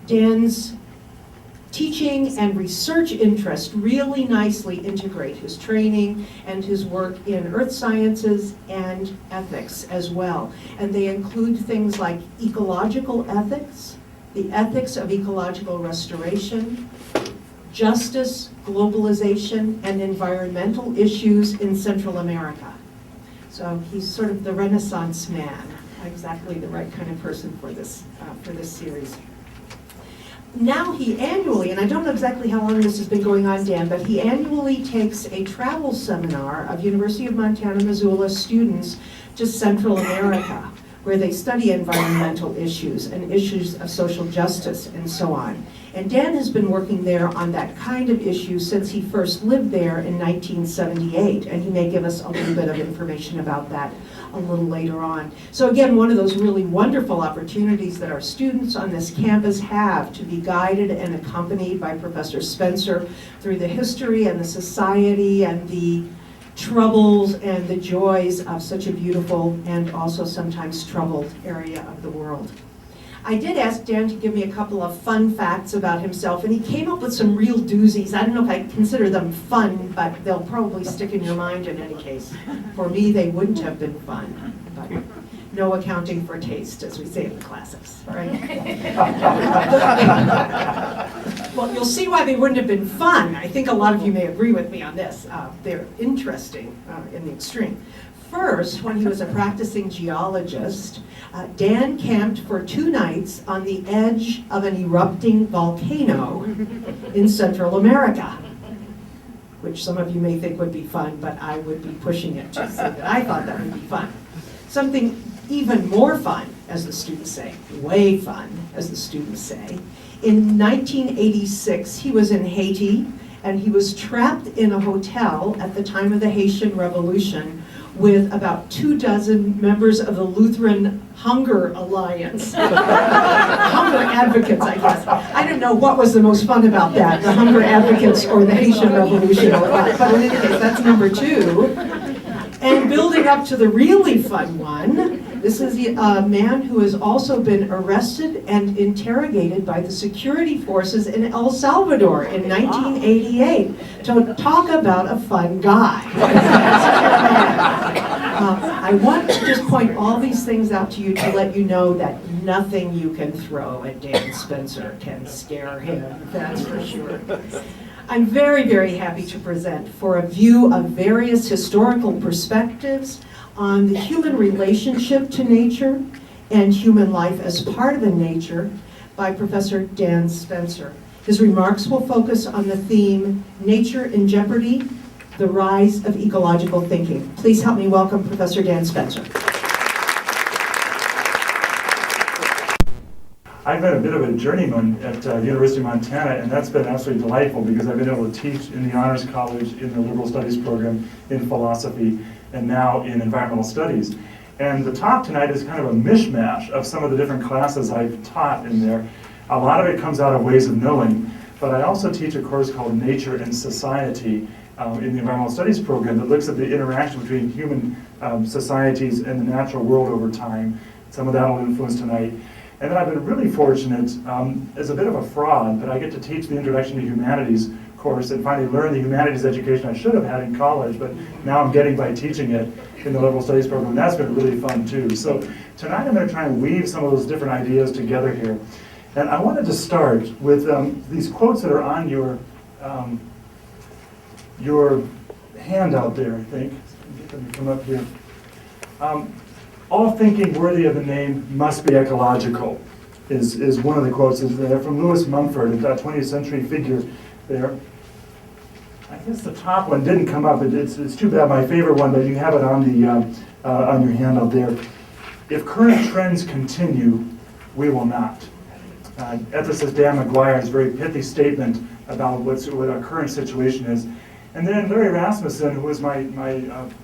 Dan's teaching and research interest really nicely integrate his training and his work in earth sciences and ethics as well. And they include things like ecological ethics, the ethics of ecological restoration, justice, globalization, and environmental issues in Central America. So he's sort of the Renaissance man, exactly the right kind of person for this series. Now he annually, and I don't know exactly how long this has been going on, Dan, but he annually takes a travel seminar of University of Montana, Missoula students to Central America, where they study environmental issues and issues of social justice and so on. And Dan has been working there on that kind of issue since he first lived there in 1978, and he may give us a little bit of information about that a little later on. So again, one of those really wonderful opportunities that our students on this campus have to be guided and accompanied by Professor Spencer through the history and the society and the troubles and the joys of such a beautiful and also sometimes troubled area of the world. I did ask Dan to give me a couple of fun facts about himself, and he came up with some real doozies. I don't know if I consider them fun, but they'll probably stick in your mind in any case. For me, they wouldn't have been fun, but no accounting for taste, as we say in the classics, right? Well, you'll see why they wouldn't have been fun. I think a lot of you may agree with me on this. They're interesting in the extreme. First, when he was a practicing geologist, Dan camped for 2 nights on the edge of an erupting volcano in Central America, which some of you may think would be fun, but I would be pushing it to say that I thought that would be fun. Something even more fun, as the students say, way fun, as the students say. In 1986, he was in Haiti, and he was trapped in a hotel at the time of the Haitian Revolution with about 24 members of the Lutheran Hunger Alliance. Hunger advocates, I guess. I don't know what was the most fun about that, the Hunger advocates or the Haitian Revolution or what, but in any case, that's number 2. And building up to the really fun one, this is a man who has also been arrested and interrogated by the security forces in El Salvador in 1988. To talk about a fun guy. I want to just point all these things out to you to let you know that nothing you can throw at Dan Spencer can scare him, that's for sure. I'm very, very happy to present for a view of various historical perspectives on the human relationship to nature and human life as part of nature by Professor Dan Spencer. His remarks will focus on the theme, Nature in Jeopardy, the Rise of Ecological Thinking. Please help me welcome Professor Dan Spencer. I've been a bit of a journeyman at the University of Montana, and that's been absolutely delightful because I've been able to teach in the Honors College, in the Liberal Studies program, in philosophy, and now in environmental studies. And the talk tonight is kind of a mishmash of some of the different classes I've taught in there. A lot of it comes out of ways of knowing, but I also teach a course called Nature and Society in the environmental studies program that looks at the interaction between human societies and the natural world over time. Some of that will influence tonight. And then I've been really fortunate, as a bit of a fraud, but I get to teach the Introduction to Humanities course and finally learn the humanities education I should have had in college, but now I'm getting by teaching it in the Liberal Studies program, and that's been really fun too. So tonight I'm going to try and weave some of those different ideas together here. And I wanted to start with these quotes that are on your handout there, I think. Get them to come up here. All thinking worthy of the name must be ecological, is one of the quotes there from Lewis Mumford, a 20th century figure there. I guess the top one didn't come up. It's too bad, my favorite one, but you have it on your handout there. If current trends continue, we will not. ethicist Dan McGuire's very pithy statement about what our current situation is. And then Larry Rasmussen, who is my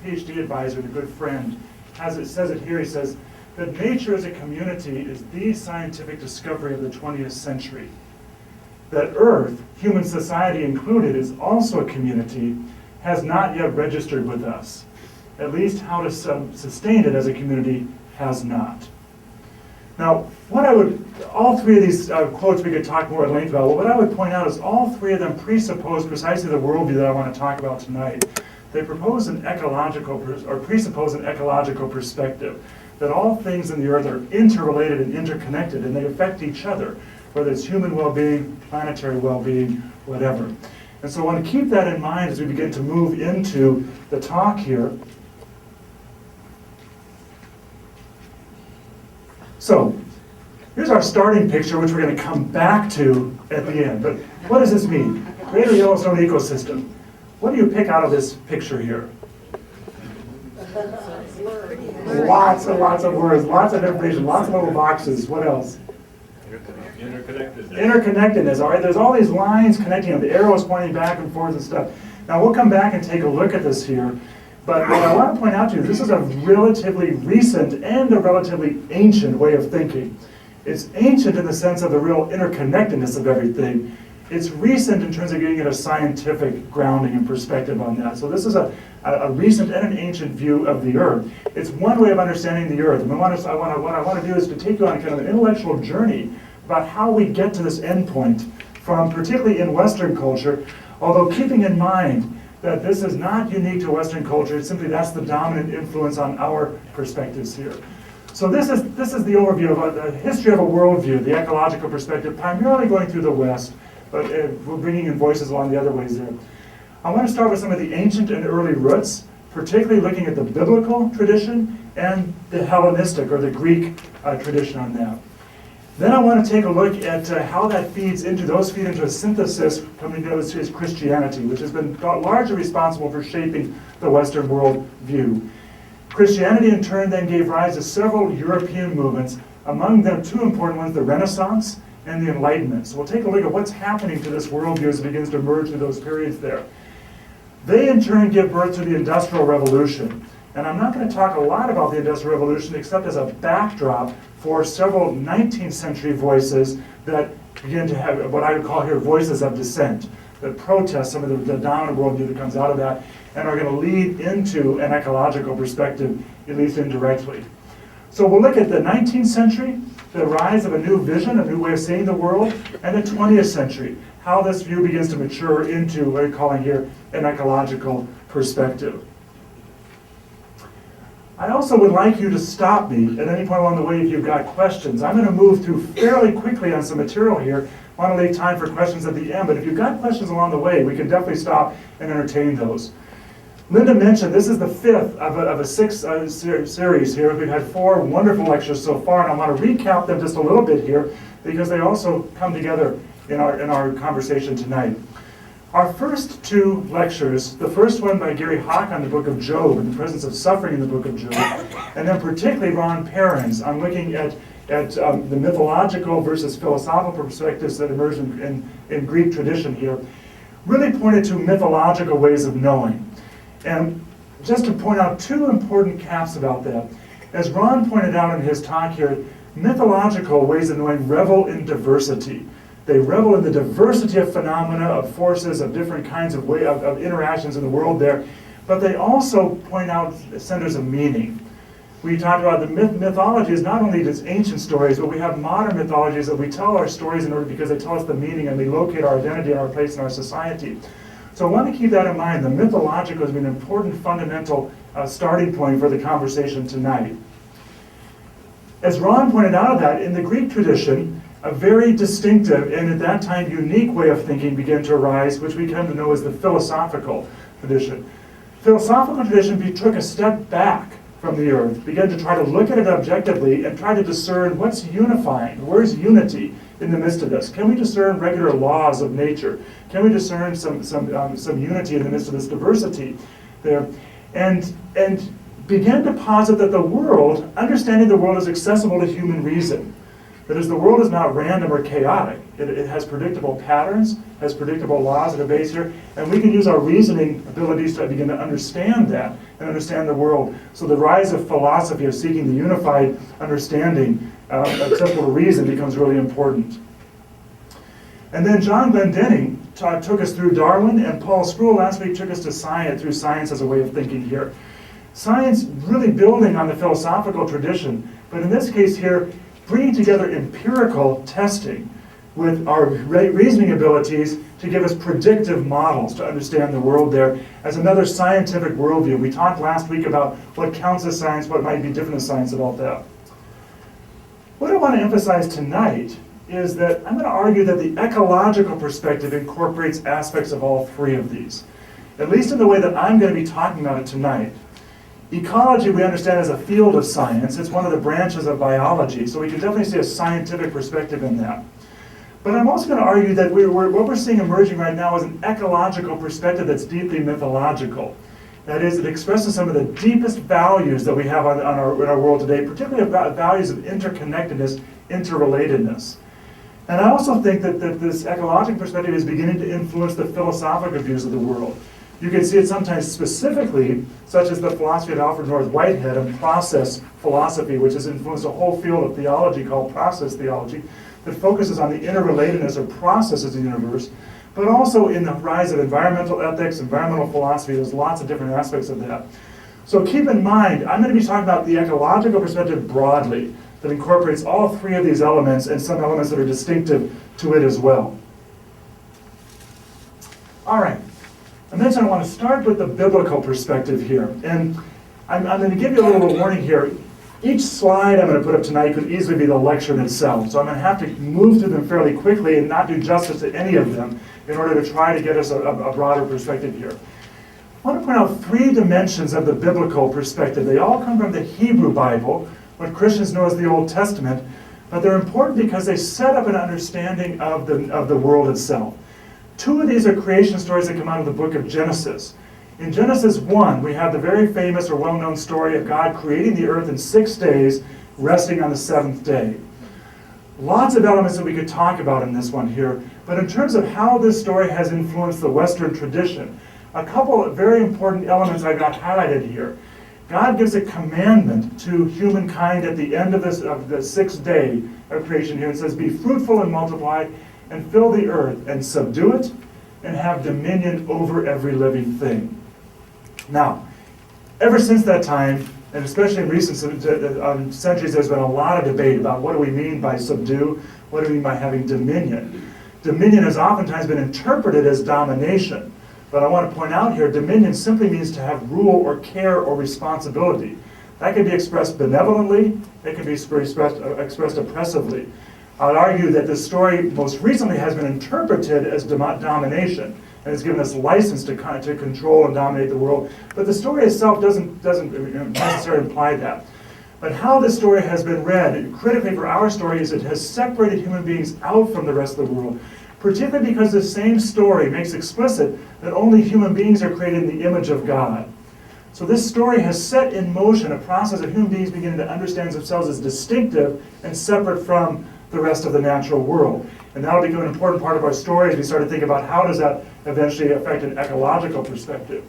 PhD advisor and a good friend, says it here. He says that nature as a community is the scientific discovery of the 20th century. That Earth, human society included, is also a community, has not yet registered with us. At least how to sustain it as a community has not. Now, all three of these quotes we could talk more at length about, but what I would point out is all three of them presuppose precisely the worldview that I want to talk about tonight. They presuppose an ecological perspective, that all things in the earth are interrelated and interconnected, and they affect each other, whether it's human well-being, planetary well-being, whatever. And so I want to keep that in mind as we begin to move into the talk here. So, here's our starting picture, which we're going to come back to at the end. But what does this mean? Greater Yellowstone ecosystem. What do you pick out of this picture here? Lots and lots of words, lots of information, lots of little boxes. What else? Interconnectedness. Interconnectedness, all right? There's all these lines connecting them, the arrows pointing back and forth and stuff. Now, we'll come back and take a look at this here. But what I want to point out to you, this is a relatively recent and a relatively ancient way of thinking. It's ancient in the sense of the real interconnectedness of everything. It's recent in terms of getting a scientific grounding and perspective on that. So this is a recent and an ancient view of the Earth. It's one way of understanding the Earth. And what I want to do is to take you on kind of an intellectual journey about how we get to this endpoint from, particularly in Western culture, although keeping in mind that this is not unique to Western culture. It's simply that's the dominant influence on our perspectives here. So this is the overview of a history of a worldview, the ecological perspective, primarily going through the West, but we're bringing in voices along the other ways there. I want to start with some of the ancient and early roots, particularly looking at the biblical tradition and the Hellenistic or the Greek tradition on that. Then I want to take a look at how that feed into a synthesis coming to us is Christianity, which has been largely responsible for shaping the Western world view. Christianity in turn then gave rise to several European movements, among them two important ones, the Renaissance and the Enlightenment. So we'll take a look at what's happening to this worldview as it begins to emerge through those periods there. They in turn give birth to the Industrial Revolution. And I'm not going to talk a lot about the Industrial Revolution except as a backdrop for several 19th century voices that begin to have what I would call here voices of dissent, that protest some of the dominant worldview that comes out of that and are going to lead into an ecological perspective, at least indirectly. So we'll look at the 19th century, the rise of a new vision, a new way of seeing the world, and the 20th century, how this view begins to mature into what we're calling here an ecological perspective. I also would like you to stop me at any point along the way if you've got questions. I'm going to move through fairly quickly on some material here. I want to leave time for questions at the end, but if you've got questions along the way, we can definitely stop and entertain those. Linda mentioned this is the fifth of a six series here. We've had 4 wonderful lectures so far, and I want to recap them just a little bit here because they also come together in our conversation tonight. Our first 2 lectures, the first one by Gary Hawk on the book of Job and the presence of suffering in the book of Job, and then particularly Ron Perrins on looking at the mythological versus philosophical perspectives that emerge in Greek tradition here, really pointed to mythological ways of knowing. And just to point out 2 important caps about that, as Ron pointed out in his talk here, mythological ways of knowing revel in diversity. They revel in the diversity of phenomena, of forces, of different kinds of interactions in the world there, but they also point out centers of meaning. We talked about the mythology is not only just ancient stories, but we have modern mythologies that we tell our stories in order because they tell us the meaning and we locate our identity and our place in our society. So I want to keep that in mind. The mythological has been an important fundamental starting point for the conversation tonight. As Ron pointed out of that, in the Greek tradition, a very distinctive and at that time unique way of thinking began to arise, which we come to know as the philosophical tradition. Philosophical tradition took a step back from the earth, began to try to look at it objectively and try to discern what's unifying, where's unity in the midst of this? Can we discern regular laws of nature? Can we discern some unity in the midst of this diversity there? And began to posit that the world, understanding the world is accessible to human reason. That is, the world is not random or chaotic. It has predictable patterns, has predictable laws that are based here, and we can use our reasoning abilities to begin to understand that and understand the world. So the rise of philosophy, of seeking the unified understanding acceptable to reason, becomes really important. And then John Glendenning took us through Darwin, and Paul Spruill last week took us to science, through science as a way of thinking here. Science really building on the philosophical tradition, but in this case here, bringing together empirical testing with our reasoning abilities to give us predictive models to understand the world there as another scientific worldview. We talked last week about what counts as science, what might be different as science, and all that. What I want to emphasize tonight is that I'm going to argue that the ecological perspective incorporates aspects of all three of these, at least in the way that I'm going to be talking about it tonight. Ecology we understand as a field of science. It's one of the branches of biology, so we can definitely see a scientific perspective in that. But I'm also going to argue that what we're seeing emerging right now is an ecological perspective that's deeply mythological. That is, it expresses some of the deepest values that we have in our world today, particularly about values of interconnectedness, interrelatedness. And I also think that this ecological perspective is beginning to influence the philosophical views of the world. You can see it sometimes specifically, such as the philosophy of Alfred North Whitehead and process philosophy, which has influenced a whole field of theology called process theology, that focuses on the interrelatedness of processes of the universe, but also in the rise of environmental ethics, environmental philosophy. There's lots of different aspects of that. So keep in mind, I'm going to be talking about the ecological perspective broadly, that incorporates all three of these elements and some elements that are distinctive to it as well. All right. I mentioned I want to start with the biblical perspective here. And I'm going to give you a little warning here. Each slide I'm going to put up tonight could easily be the lecture in itself. So I'm going to have to move through them fairly quickly and not do justice to any of them in order to try to get us a broader perspective here. I want to point out three dimensions of the biblical perspective. They all come from the Hebrew Bible, what Christians know as the Old Testament, but they're important because they set up an understanding of the world itself. Two of these are creation stories that come out of the book of Genesis. In Genesis 1, we have the very famous or well-known story of God creating the earth in 6 days, resting on the seventh day. Lots of elements that we could talk about in this one here, but in terms of how this story has influenced the Western tradition, a couple of very important elements I've got highlighted here. God gives a commandment to humankind at the end of the 6th day of creation here. It says, "Be fruitful and multiply, and fill the earth, and subdue it, and have dominion over every living thing." Now, ever since that time, and especially in recent centuries, there's been a lot of debate about what do we mean by subdue, what do we mean by having dominion. Dominion has oftentimes been interpreted as domination, but I want to point out here, dominion simply means to have rule or care or responsibility. That can be expressed benevolently, it can be expressed oppressively. I would argue that this story most recently has been interpreted as domination, and has given us license to control and dominate the world. But the story itself doesn't necessarily imply that. But how this story has been read, critically for our story, is it has separated human beings out from the rest of the world, particularly because the same story makes explicit that only human beings are created in the image of God. So this story has set in motion a process of human beings beginning to understand themselves as distinctive and separate from the rest of the natural world. And that'll become an important part of our story as we start to think about how does that eventually affect an ecological perspective.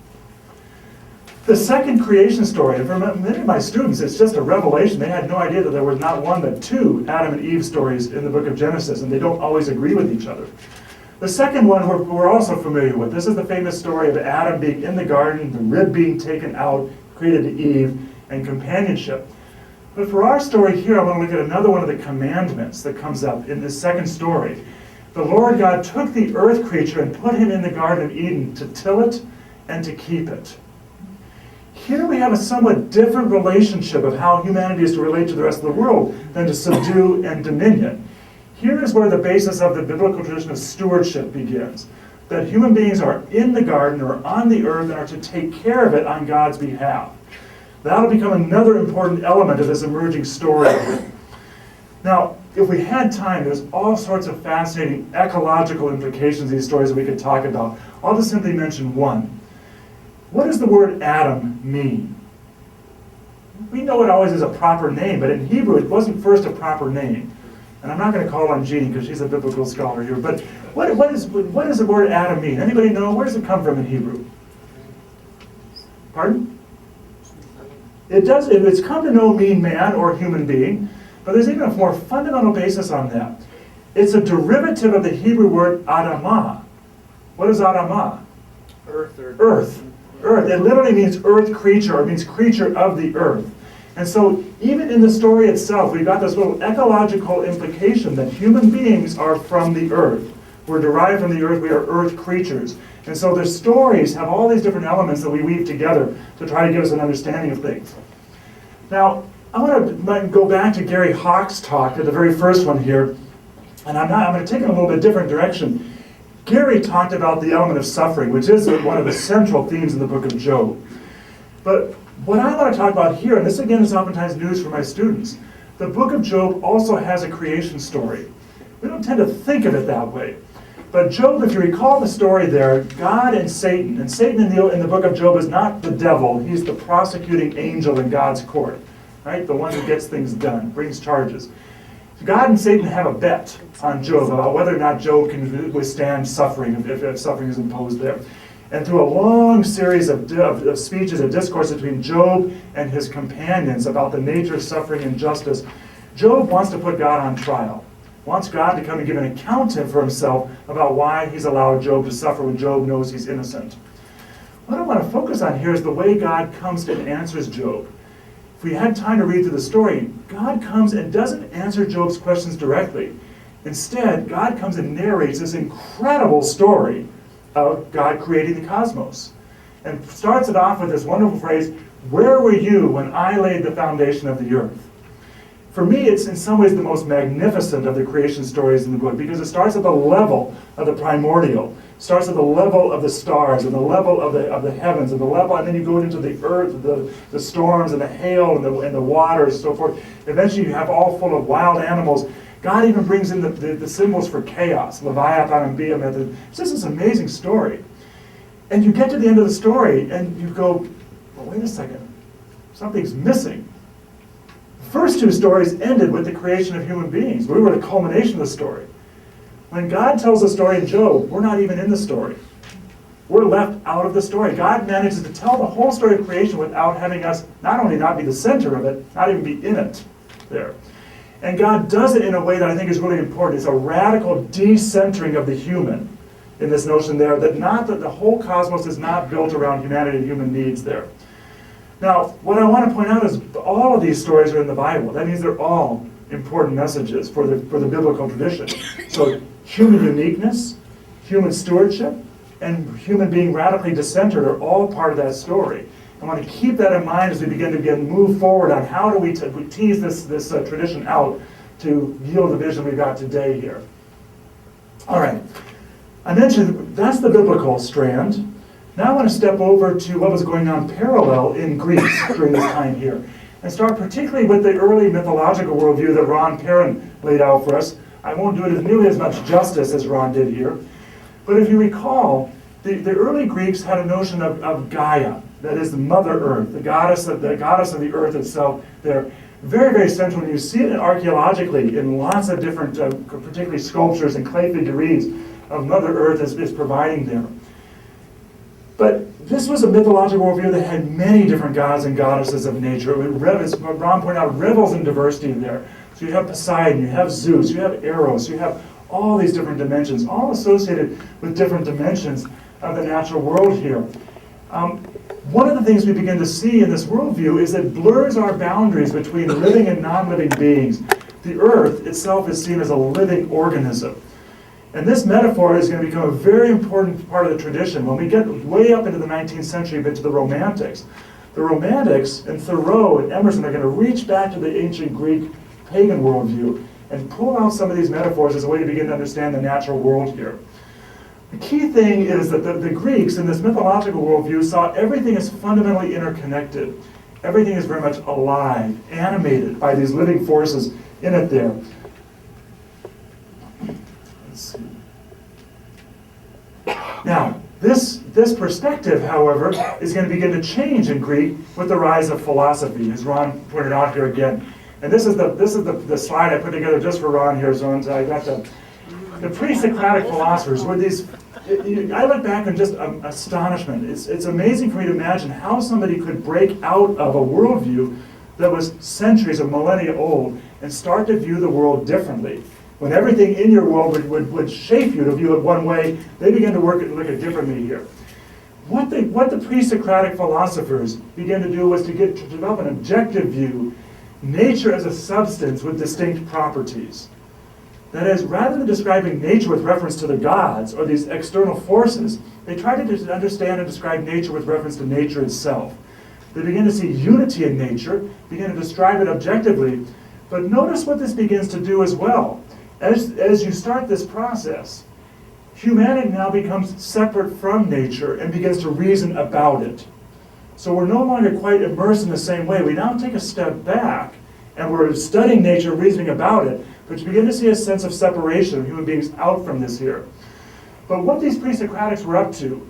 The second creation story, and for many of my students, it's just a revelation. They had no idea that there were not one but two Adam and Eve stories in the book of Genesis, and they don't always agree with each other. The second one we're also familiar with. This is the famous story of Adam being in the garden, the rib being taken out, created to Eve, and companionship. But for our story here, I want to look at another one of the commandments that comes up in this second story. The Lord God took the earth creature and put him in the Garden of Eden to till it and to keep it. Here we have a somewhat different relationship of how humanity is to relate to the rest of the world than to subdue and dominion. Here is where the basis of the biblical tradition of stewardship begins. That human beings are in the garden or on the earth and are to take care of it on God's behalf. That'll become another important element of this emerging story. Now, if we had time, there's all sorts of fascinating ecological implications of these stories that we could talk about. I'll just simply mention one. What does the word Adam mean? We know it always is a proper name, but in Hebrew it wasn't first a proper name. And I'm not going to call on Jeannie because she's a biblical scholar here, but what does the word Adam mean? Anybody know? Where does it come from in Hebrew? Pardon? It's come to know mean man or human being, but there's even a more fundamental basis on that. It's a derivative of the Hebrew word Adamah. What is Adamah? Earth. Earth. Earth. It literally means earth creature, or it means creature of the earth. And so even in the story itself, we've got this little ecological implication that human beings are from the earth. We're derived from the earth, we are earth creatures. And so the stories have all these different elements that we weave together to try to give us an understanding of things. Now, I want to go back to Gary Hawk's talk, at the very first one here, and I'm going to take it in a little bit different direction. Gary talked about the element of suffering, which is one of the central themes in the book of Job. But what I want to talk about here, and this again is oftentimes news for my students, the book of Job also has a creation story. We don't tend to think of it that way. But Job, if you recall the story there, God and Satan in the book of Job is not the devil, he's the prosecuting angel in God's court, right? The one who gets things done, brings charges. God and Satan have a bet on Job about whether or not Job can withstand suffering, if suffering is imposed there. And through a long series of speeches and discourse between Job and his companions about the nature of suffering and justice, Job wants to put God on trial. Wants God to come and give an account for himself about why he's allowed Job to suffer when Job knows he's innocent. What I want to focus on here is the way God comes and answers Job. If we had time to read through the story, God comes and doesn't answer Job's questions directly. Instead, God comes and narrates this incredible story of God creating the cosmos. And starts it off with this wonderful phrase, "Where were you when I laid the foundation of the earth?" For me, it's in some ways the most magnificent of the creation stories in the book, because it starts at the level of the primordial, starts at the level of the stars, and the level of the heavens, and the level, and then you go into the earth, the storms, and the hail, and the water, and so forth. Eventually, you have all full of wild animals. God even brings in the symbols for chaos, Leviathan and Behemoth. It's just this amazing story. And you get to the end of the story, and you go, well, wait a second, something's missing. First two stories ended with the creation of human beings. We were the culmination of the story. When God tells the story in Job, we're not even in the story. We're left out of the story. God manages to tell the whole story of creation without having us not only not be the center of it, not even be in it there. And God does it in a way that I think is really important. It's a radical decentering of the human in this notion there, that the whole cosmos is not built around humanity and human needs there. Now, what I want to point out is all of these stories are in the Bible. That means they're all important messages for the biblical tradition. So human uniqueness, human stewardship, and human being radically discentered are all part of that story. I want to keep that in mind as we begin to move forward on how do we tease this tradition out to yield the vision we've got today here. All right. I mentioned that's the biblical strand. Now I want to step over to what was going on parallel in Greece during this time here, and start particularly with the early mythological worldview that Ron Perrin laid out for us. I won't do it as nearly as much justice as Ron did here, but if you recall, the early Greeks had a notion of Gaia, that is the Mother Earth, the goddess of the earth itself. They're very, very central, and you see it archaeologically in lots of different, particularly sculptures and clay figurines of Mother Earth is providing there. But this was a mythological worldview that had many different gods and goddesses of nature. As Ron pointed out, revels in diversity there. So you have Poseidon, you have Zeus, you have Eros, you have all these different dimensions, all associated with different dimensions of the natural world here. One of the things we begin to see in this worldview is that it blurs our boundaries between living and non-living beings. The earth itself is seen as a living organism. And this metaphor is going to become a very important part of the tradition. When we get way up into the 19th century, but to the Romantics and Thoreau and Emerson are going to reach back to the ancient Greek pagan worldview and pull out some of these metaphors as a way to begin to understand the natural world here. The key thing is that the Greeks in this mythological worldview saw everything as fundamentally interconnected. Everything is very much alive, animated by these living forces in it there. Now, this perspective, however, is going to begin to change in Greek with the rise of philosophy, as Ron pointed out here again. And this is the slide I put together just for Ron here, so I got the pre-Socratic philosophers were these. I look back in just astonishment. It's amazing for me to imagine how somebody could break out of a worldview that was centuries or millennia old and start to view the world differently. When everything in your world would shape you to view it one way, they began to look at it differently here. What the pre-Socratic philosophers began to do was to develop an objective view, nature as a substance with distinct properties. That is, rather than describing nature with reference to the gods or these external forces, they tried to understand and describe nature with reference to nature itself. They begin to see unity in nature, begin to describe it objectively, but notice what this begins to do as well. As you start this process, humanity now becomes separate from nature and begins to reason about it. So we're no longer quite immersed in the same way. We now take a step back and we're studying nature, reasoning about it, but you begin to see a sense of separation of human beings out from this here. But what these pre-Socratics were up to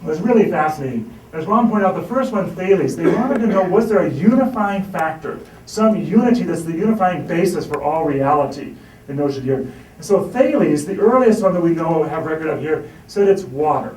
was really fascinating. As Ron pointed out, the first one, Thales, they wanted to know, was there a unifying factor, some unity that's the unifying basis for all reality, the notion here. And so Thales, the earliest one that we know, have record of here, said it's water.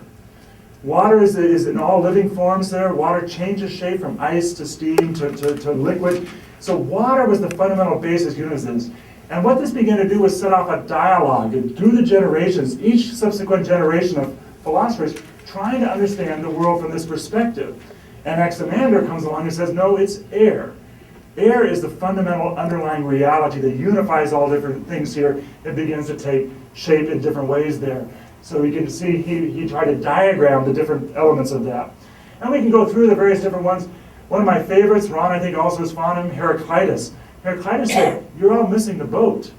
Water is in all living forms there. Water changes shape from ice to steam to liquid. So water was the fundamental basis units. And what this began to do was set off a dialogue. And through the generations, each subsequent generation of philosophers trying to understand the world from this perspective. And Anaximander comes along and says, no, it's air. Air is the fundamental underlying reality that unifies all different things here and begins to take shape in different ways there. So you can see he tried to diagram the different elements of that. And we can go through the various different ones. One of my favorites, Ron I think also is fond of him, Heraclitus. Heraclitus said, you're all missing the boat.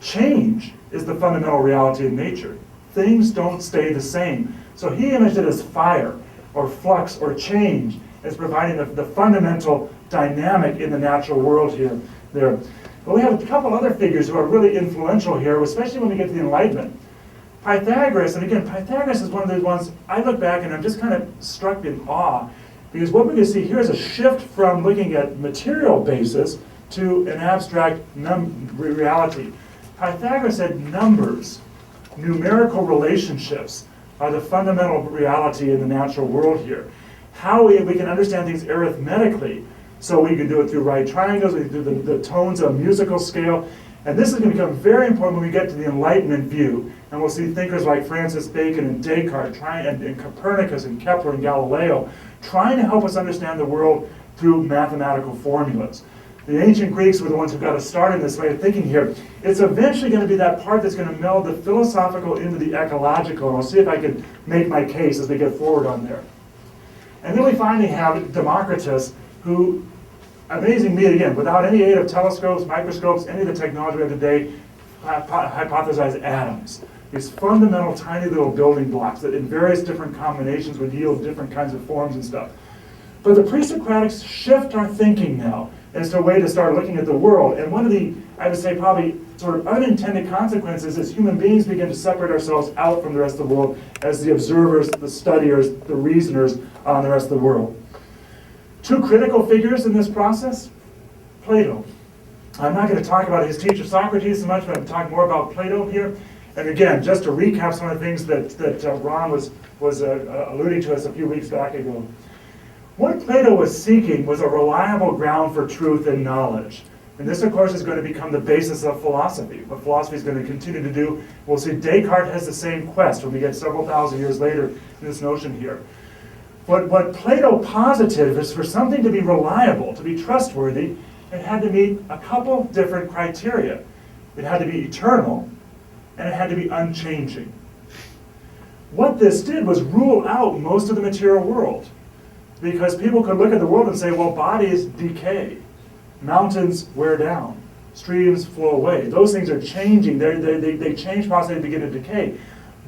Change is the fundamental reality of nature. Things don't stay the same. So he imaged it as fire, or flux, or change, as providing the fundamental dynamic in the natural world here. There. But we have a couple other figures who are really influential here, especially when we get to the Enlightenment. Pythagoras, and again, Pythagoras is one of those ones, I look back and I'm just kind of struck in awe, because what we're going to see here is a shift from looking at material basis to an abstract reality. Pythagoras said numbers, numerical relationships, are the fundamental reality in the natural world here. How we can understand things arithmetically, so we can do it through right triangles, we can do the tones of a musical scale, and this is going to become very important when we get to the Enlightenment view, and we'll see thinkers like Francis Bacon and Descartes, and Copernicus and Kepler and Galileo, trying to help us understand the world through mathematical formulas. The ancient Greeks were the ones who got us started in this way of thinking here. It's eventually going to be that part that's going to meld the philosophical into the ecological, and I'll see if I can make my case as we get forward on there. And then we finally have Democritus, who, amazing me again, without any aid of telescopes, microscopes, any of the technology we have today, hypothesized atoms. These fundamental tiny little building blocks that in various different combinations would yield different kinds of forms and stuff. But the pre-Socratics shift our thinking now as to a way to start looking at the world. And one of the, I would say, probably sort of unintended consequences is human beings begin to separate ourselves out from the rest of the world as the observers, the studiers, the reasoners on the rest of the world. Two critical figures in this process, Plato. I'm not going to talk about his teacher Socrates so much, but I'm talking more about Plato here. And again, just to recap some of the things that Ron was alluding to us a few weeks back ago. What Plato was seeking was a reliable ground for truth and knowledge. And this, of course, is going to become the basis of philosophy. What philosophy is going to continue to do, we'll see Descartes has the same quest when we get several thousand years later in this notion here. But what Plato posited is for something to be reliable, to be trustworthy, it had to meet a couple different criteria. It had to be eternal, and it had to be unchanging. What this did was rule out most of the material world, because people could look at the world and say, well, bodies decay, mountains wear down, streams flow away. Those things are changing. They change, possibly begin to decay.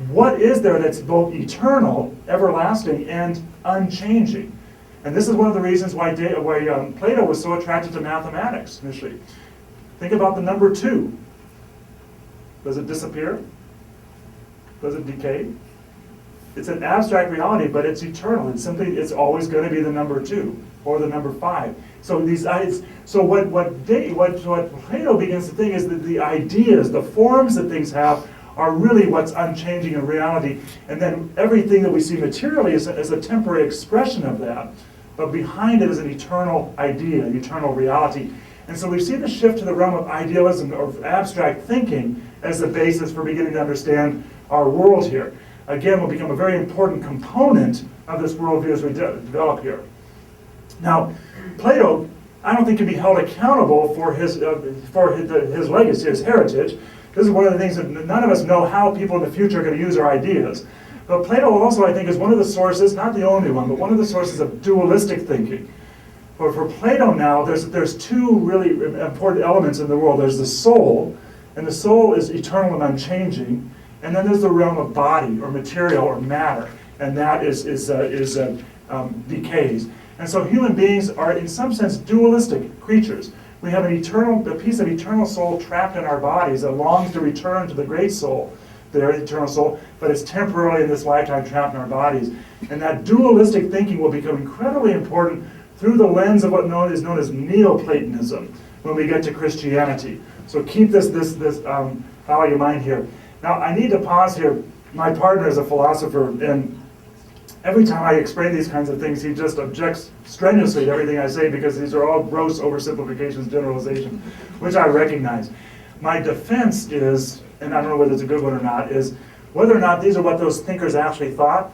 What is there that's both eternal, everlasting, and unchanging? And this is one of the reasons why Plato was so attracted to mathematics initially. Think about the number 2. Does it disappear? Does it decay? It's an abstract reality, but it's eternal. It's always going to be the number 2. or the number 5. So what Plato begins to think is that the ideas, the forms that things have, are really what's unchanging in reality, and then everything that we see materially is a temporary expression of that, but behind it is an eternal idea, an eternal reality. And so we see the shift to the realm of idealism or abstract thinking as the basis for beginning to understand our world here. Again, will become a very important component of this worldview as we develop here. Now, Plato, I don't think can be held accountable for his legacy, his heritage. This is one of the things that none of us know how people in the future are going to use our ideas. But Plato also, I think, is one of the sources, not the only one, but one of the sources of dualistic thinking. But for Plato now, there's two really important elements in the world. There's the soul, and the soul is eternal and unchanging. And then there's the realm of body or material or matter, and that decays. And so human beings are, in some sense, dualistic creatures. We have a piece of eternal soul trapped in our bodies that longs to return to the great soul, their eternal soul, but it's temporarily in this lifetime trapped in our bodies. And that dualistic thinking will become incredibly important through the lens of what is known as Neoplatonism when we get to Christianity. So keep this follow your mind here. Now, I need to pause here. My partner is a philosopher, and every time I explain these kinds of things, he just objects strenuously to everything I say because these are all gross oversimplifications, generalizations, which I recognize. My defense is, and I don't know whether it's a good one or not, is whether or not these are what those thinkers actually thought.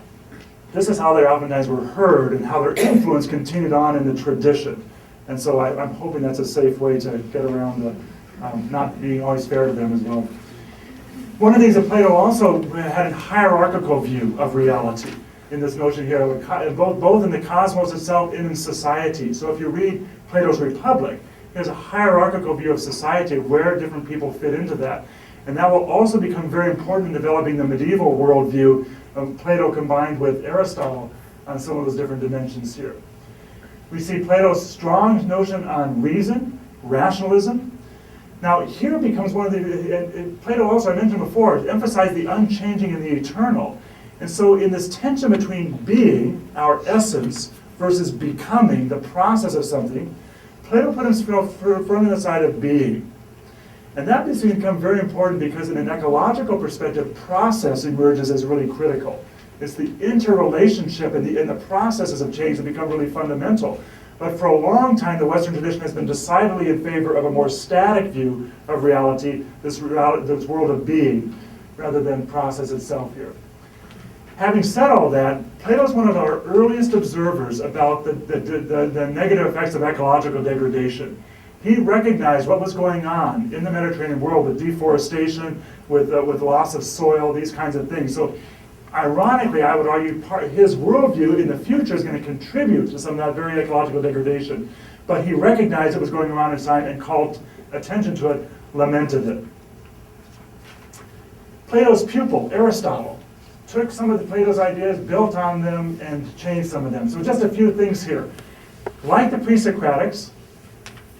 This is how they oftentimes were heard and how their influence continued on in the tradition. And so I'm hoping that's a safe way to get around the not being always fair to them as well. One of the things that Plato also had a hierarchical view of reality in this notion here, both in the cosmos itself and in society. So if you read Plato's Republic, he has a hierarchical view of society, where different people fit into that. And that will also become very important in developing the medieval worldview of Plato combined with Aristotle on some of those different dimensions here. We see Plato's strong notion on reason, rationalism. Now here becomes one of the, Plato also, I mentioned before, emphasized the unchanging and the eternal. And so in this tension between being, our essence, versus becoming, the process of something, Plato put himself firmly on the side of being. And that has become very important because in an ecological perspective, process emerges as really critical. It's the interrelationship and the processes of change that become really fundamental. But for a long time, the Western tradition has been decidedly in favor of a more static view of reality, this world of being, rather than process itself here. Having said all that, Plato is one of our earliest observers about the negative effects of ecological degradation. He recognized what was going on in the Mediterranean world with deforestation, with loss of soil, these kinds of things. So ironically, I would argue his worldview in the future is going to contribute to some of that very ecological degradation. But he recognized it was going on in time and called attention to it, lamented it. Plato's pupil, Aristotle, took some of Plato's ideas, built on them, and changed some of them. So just a few things here. Like the pre-Socratics,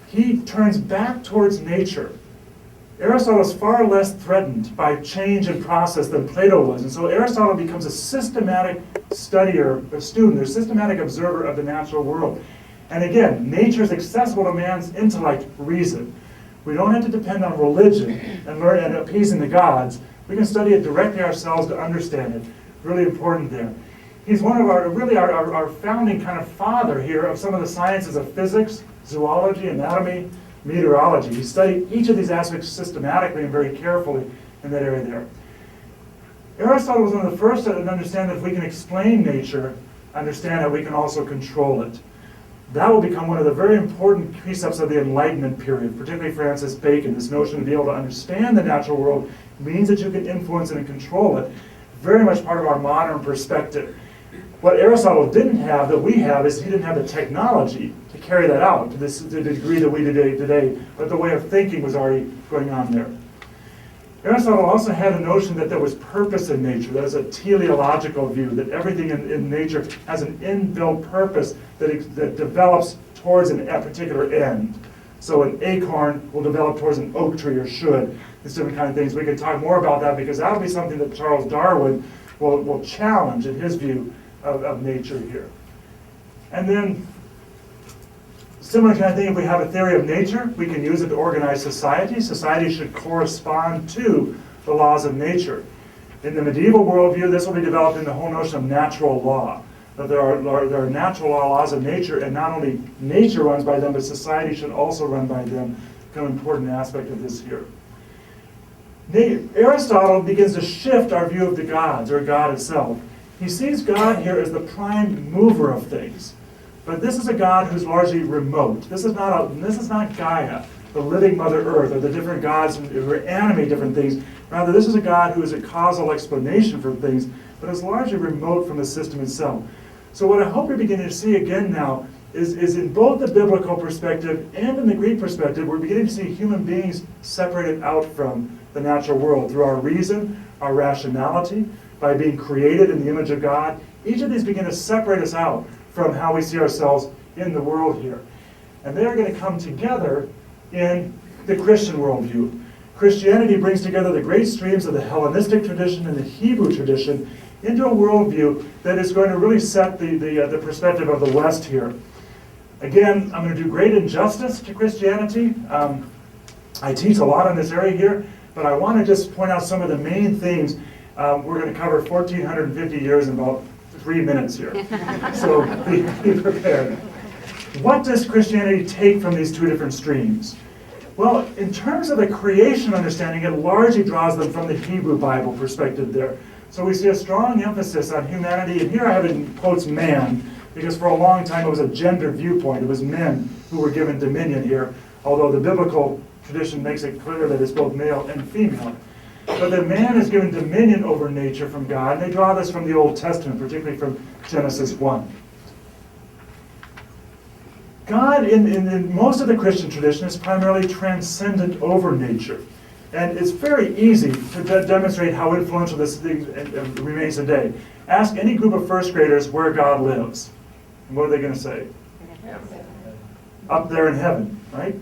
he turns back towards nature. Aristotle is far less threatened by change and process than Plato was. And so Aristotle becomes a systematic studier, a student, a systematic observer of the natural world. And again, nature is accessible to man's intellect, reason. We don't have to depend on religion and learn and appeasing the gods. We can study it directly ourselves to understand it. Really important there. He's one of our founding kind of father here of some of the sciences of physics, zoology, anatomy, meteorology. He studied each of these aspects systematically and very carefully in that area there. Aristotle was one of the first to understand that if we can explain nature, understand that we can also control it. That will become one of the very important precepts of the Enlightenment period, particularly Francis Bacon. This notion to be able to understand the natural world means that you can influence it and control it. Very much part of our modern perspective. What Aristotle didn't have that we have is he didn't have the technology to carry that out to the degree that we do today, but the way of thinking was already going on there. Aristotle also had a notion that there was purpose in nature. That is a teleological view, that everything in nature has an inbuilt purpose that develops towards a particular end. So an acorn will develop towards an oak tree, or should. These different kind of things. We can talk more about that because that'll be something that Charles Darwin will challenge in his view of nature here. And then Similar kind of thing, if we have a theory of nature, we can use it to organize society. Society should correspond to the laws of nature. In the medieval worldview, this will be developed in the whole notion of natural law. That there are natural laws of nature, and not only nature runs by them, but society should also run by them. Become an important aspect of this here. Aristotle begins to shift our view of the gods, or God itself. He sees God here as the prime mover of things. But this is a God who's largely remote. This is not Gaia, the living Mother Earth, or the different gods who animate different things. Rather, this is a God who is a causal explanation for things, but is largely remote from the system itself. So what I hope you're beginning to see again now is in both the biblical perspective and in the Greek perspective, we're beginning to see human beings separated out from the natural world through our reason, our rationality, by being created in the image of God. Each of these begin to separate us out from how we see ourselves in the world here. And they are going to come together in the Christian worldview. Christianity brings together the great streams of the Hellenistic tradition and the Hebrew tradition into a worldview that is going to really set the perspective of the West here. Again, I'm going to do great injustice to Christianity. I teach a lot on this area here, but I want to just point out some of the main themes. We're going to cover 1,450 years in about 3 minutes here. So be prepared. What does Christianity take from these two different streams? Well, in terms of the creation understanding, it largely draws them from the Hebrew Bible perspective there. So we see a strong emphasis on humanity, and here I have it in quotes man, because for a long time it was a gender viewpoint. It was men who were given dominion here, although the biblical tradition makes it clear that it's both male and female. But that man is given dominion over nature from God, and they draw this from the Old Testament, particularly from Genesis 1. God, in most of the Christian tradition, is primarily transcendent over nature. And it's very easy to demonstrate how influential this thing remains today. Ask any group of first graders where God lives. And what are they going to say? Up there in heaven, right?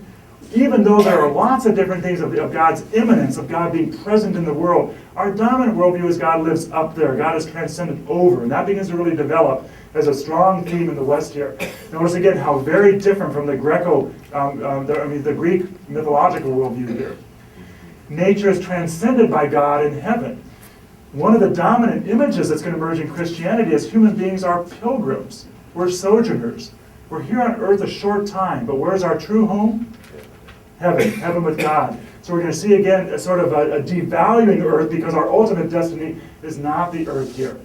Even though there are lots of different things of God's immanence, of God being present in the world, our dominant worldview is God lives up there. God is transcendent over. And that begins to really develop as a strong theme in the West here. Notice again how very different from the the Greek mythological worldview here. Nature is transcended by God in heaven. One of the dominant images that's going to emerge in Christianity is human beings are pilgrims. We're sojourners. We're here on earth a short time, but where's our true home? Heaven with God. So we're going to see again a sort of a devaluing earth because our ultimate destiny is not the earth here.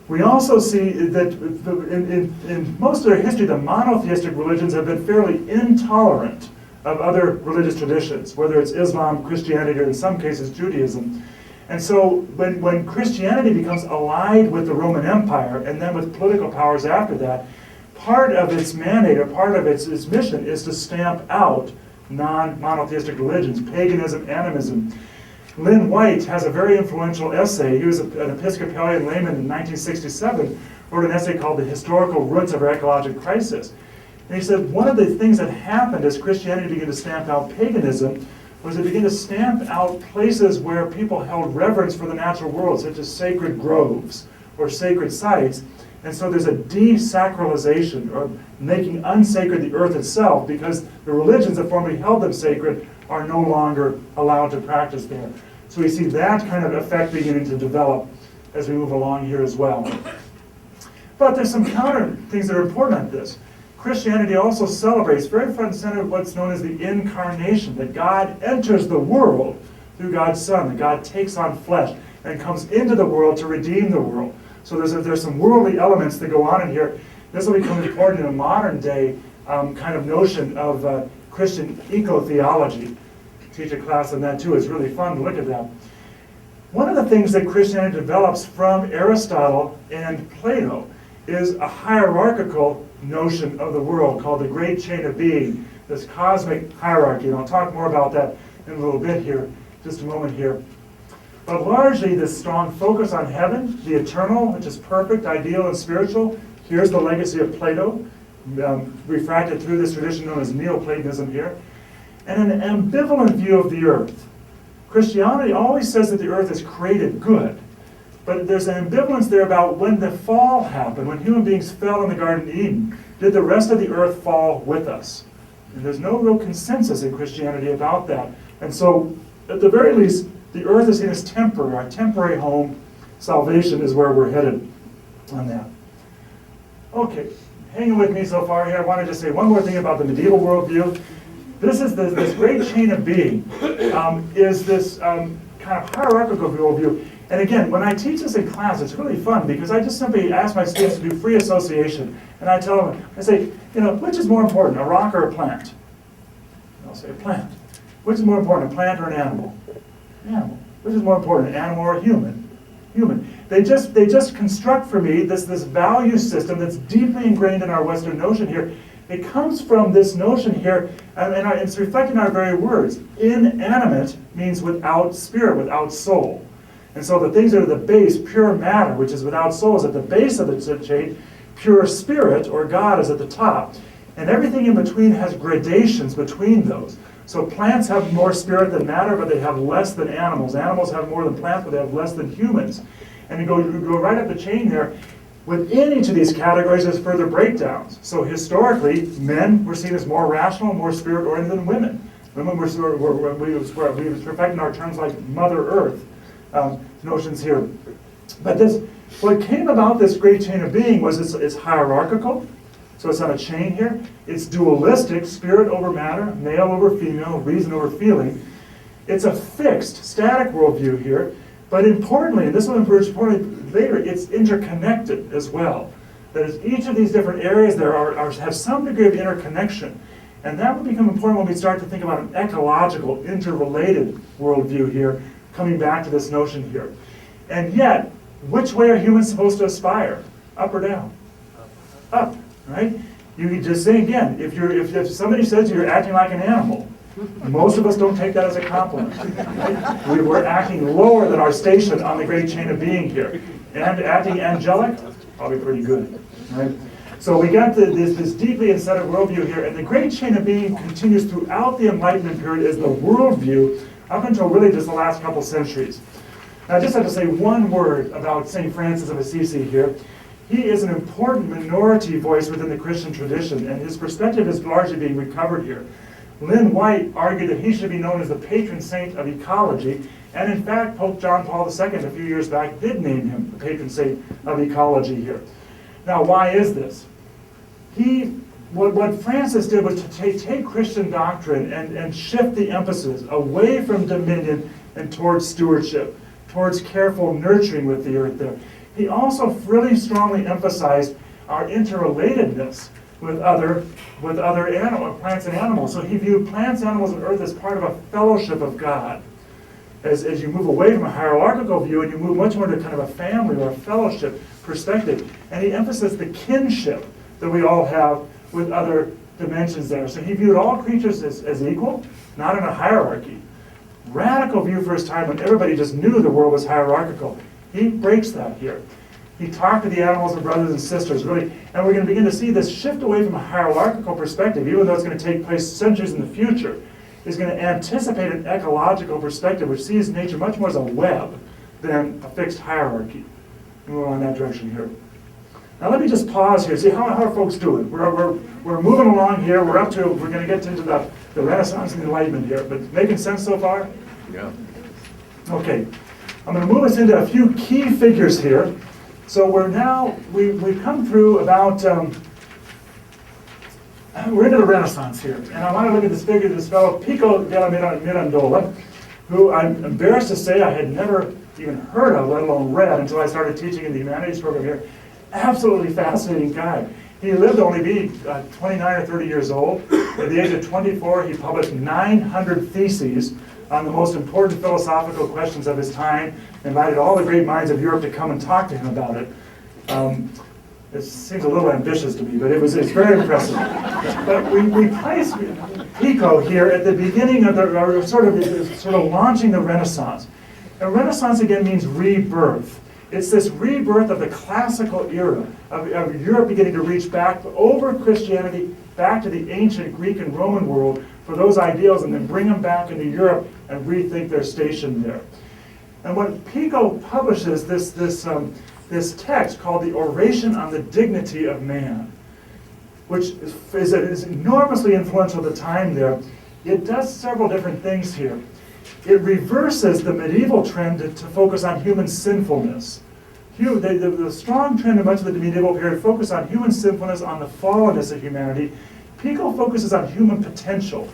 We also see that in most of their history, the monotheistic religions have been fairly intolerant of other religious traditions, whether it's Islam, Christianity, or in some cases Judaism. And so when Christianity becomes allied with the Roman Empire and then with political powers after that, part of its mandate or part of its mission is to stamp out non-monotheistic religions, paganism, animism. Lynn White has a very influential essay. He was an Episcopalian layman in 1967, wrote an essay called The Historical Roots of Our Ecological Crisis. And he said one of the things that happened as Christianity began to stamp out paganism was it began to stamp out places where people held reverence for the natural world, such as sacred groves or sacred sites. And so there's a desacralization, or making unsacred the earth itself, because the religions that formerly held them sacred are no longer allowed to practice there. So we see that kind of effect beginning to develop as we move along here as well. But there's some counter things that are important on this. Christianity also celebrates very front and center what's known as the incarnation, that God enters the world through God's Son, that God takes on flesh and comes into the world to redeem the world. So there's some worldly elements that go on in here. This will become important in a modern day kind of notion of Christian eco-theology. Teach a class on that too. It's really fun to look at that. One of the things that Christianity develops from Aristotle and Plato is a hierarchical notion of the world called the great chain of being, this cosmic hierarchy. And I'll talk more about that in a little bit here, just a moment here. But largely this strong focus on heaven, the eternal, which is perfect, ideal, and spiritual. Here's the legacy of Plato, refracted through this tradition known as Neoplatonism here. And an ambivalent view of the earth. Christianity always says that the earth is created good. But there's an ambivalence there about when the fall happened, when human beings fell in the Garden of Eden. did the rest of the earth fall with us? And there's no real consensus in Christianity about that. And so, at the very least, the earth is seen as temporary, our temporary home. Salvation is where we're headed on that. Okay, hanging with me so far here, I want to just say one more thing about the medieval worldview. This is this great chain of being, is this kind of hierarchical worldview. And again, when I teach this in class, it's really fun because I just simply ask my students to do free association. And I tell them, I say, which is more important, a rock or a plant? And I'll say a plant. Which is more important, a plant or an animal? Animal. Which is more important, an animal or a human? Human. They just construct for me this value system that's deeply ingrained in our Western notion here. It comes from this notion here, and it's reflected in our very words. Inanimate means without spirit, without soul. And so the things that are the base, pure matter, which is without soul, is at the base of the chain. Pure spirit, or God, is at the top. And everything in between has gradations between those. So plants have more spirit than matter, but they have less than animals. Animals have more than plants, but they have less than humans. And you go right up the chain there. Within each of these categories, there's further breakdowns. So historically, men were seen as more rational, more spirit-oriented than women. Women we reflect in our terms like Mother Earth notions here. But what came about this great chain of being was it's hierarchical. So it's on a chain here. It's dualistic, spirit over matter, male over female, reason over feeling. It's a fixed, static worldview here. But importantly, and this will emerge later, it's interconnected as well. That is, each of these different areas there have some degree of interconnection. And that will become important when we start to think about an ecological, interrelated worldview here, coming back to this notion here. And yet, which way are humans supposed to aspire? Up or down? Up, right? You could just say again, if somebody says you're acting like an animal, most of us don't take that as a compliment. Right? We're acting lower than our station on the great chain of being here. And acting angelic, probably pretty good. Right? So we got this deeply insettled worldview here, and the great chain of being continues throughout the Enlightenment period as the worldview up until really just the last couple centuries. Now I just have to say one word about St. Francis of Assisi here. He is an important minority voice within the Christian tradition, and his perspective is largely being recovered here. Lynn White argued that he should be known as the patron saint of ecology, and in fact, Pope John Paul II a few years back did name him the patron saint of ecology here. Now, why is this? What Francis did was to take Christian doctrine and shift the emphasis away from dominion and towards stewardship, towards careful nurturing with the earth there. He also really strongly emphasized our interrelatedness with other plants and animals. So he viewed plants, animals, and earth as part of a fellowship of God. As you move away from a hierarchical view and you move much more to kind of a family or a fellowship perspective. And he emphasized the kinship that we all have with other dimensions there. So he viewed all creatures as equal, not in a hierarchy. Radical view for his time when everybody just knew the world was hierarchical. He breaks that here. He talked to the animals and brothers and sisters, really, and we're going to begin to see this shift away from a hierarchical perspective, even though it's going to take place centuries in the future, is going to anticipate an ecological perspective which sees nature much more as a web than a fixed hierarchy. Move on that direction here. Now let me just pause here. See, how are folks doing? We're moving along here. We're going to get into the Renaissance and the Enlightenment here, but making sense so far? Yeah. Okay. I'm going to move us into a few key figures here. So we've come through about, we're into the Renaissance here. And I want to look at this figure, this fellow, Pico della Mirandola, who I'm embarrassed to say I had never even heard of, let alone read, until I started teaching in the humanities program here. Absolutely fascinating guy. He lived to only be 29 or 30 years old. At the age of 24, he published 900 theses on the most important philosophical questions of his time, invited all the great minds of Europe to come and talk to him about it. It seems a little ambitious to me, but it's very impressive. But we place Pico here at the beginning of sort of launching the Renaissance. And Renaissance again means rebirth. It's this rebirth of the classical era of Europe beginning to reach back over Christianity, back to the ancient Greek and Roman world for those ideals, and then bring them back into Europe and rethink their station there. And when Pico publishes this text called the Oration on the Dignity of Man, which is enormously influential at the time there, it does several different things here. It reverses the medieval trend to focus on human sinfulness. The strong trend in much of the medieval period focused on human sinfulness, on the fallenness of humanity. Pico focuses on human potential,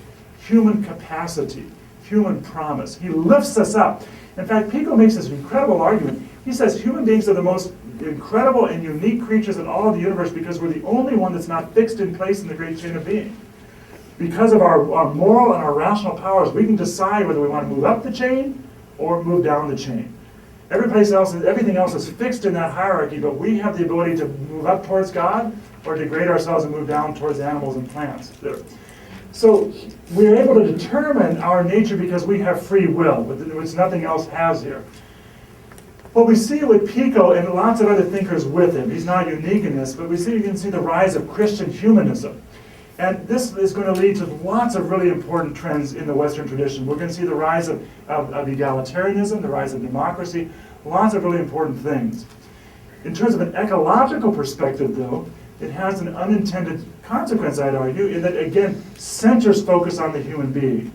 human capacity, human promise. He lifts us up. In fact, Pico makes this incredible argument. He says human beings are the most incredible and unique creatures in all of the universe because we're the only one that's not fixed in place in the great chain of being. Because of our moral and our rational powers, we can decide whether we want to move up the chain or move down the chain. Everything else is fixed in that hierarchy, but we have the ability to move up towards God or degrade ourselves and move down towards animals and plants. So we're able to determine our nature because we have free will, which nothing else has here. What we see with Pico and lots of other thinkers with him, he's not unique in this, but you can see the rise of Christian humanism. And this is going to lead to lots of really important trends in the Western tradition. We're going to see the rise of egalitarianism, the rise of democracy, lots of really important things. In terms of an ecological perspective, though, it has an unintended consequence, I'd argue, in that, again, centers focus on the human being.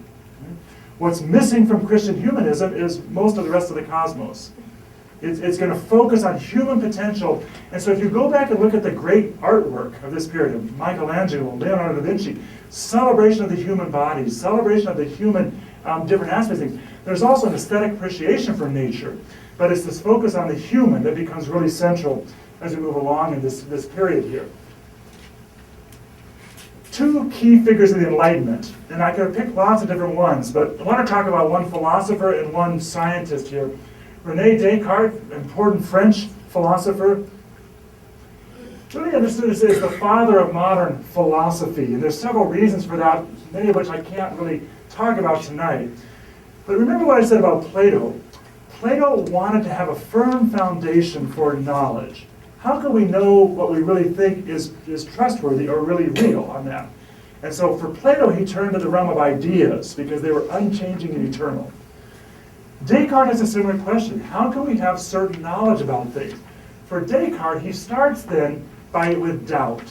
What's missing from Christian humanism is most of the rest of the cosmos. It's going to focus on human potential. And so if you go back and look at the great artwork of this period, of Michelangelo, Leonardo da Vinci, celebration of the human body, celebration of the human different aspects of things. There's also an aesthetic appreciation for nature, but it's this focus on the human that becomes really central as we move along in this period here. Two key figures of the Enlightenment, and I could pick lots of different ones, but I want to talk about one philosopher and one scientist here. René Descartes, important French philosopher, really understood as the father of modern philosophy. And there's several reasons for that, many of which I can't really talk about tonight. But remember what I said about Plato. Plato wanted to have a firm foundation for knowledge. How can we know what we really think is trustworthy or really real on that? And so for Plato, he turned to the realm of ideas because they were unchanging and eternal. Descartes has a similar question. How can we have certain knowledge about things? For Descartes, he starts then with doubt.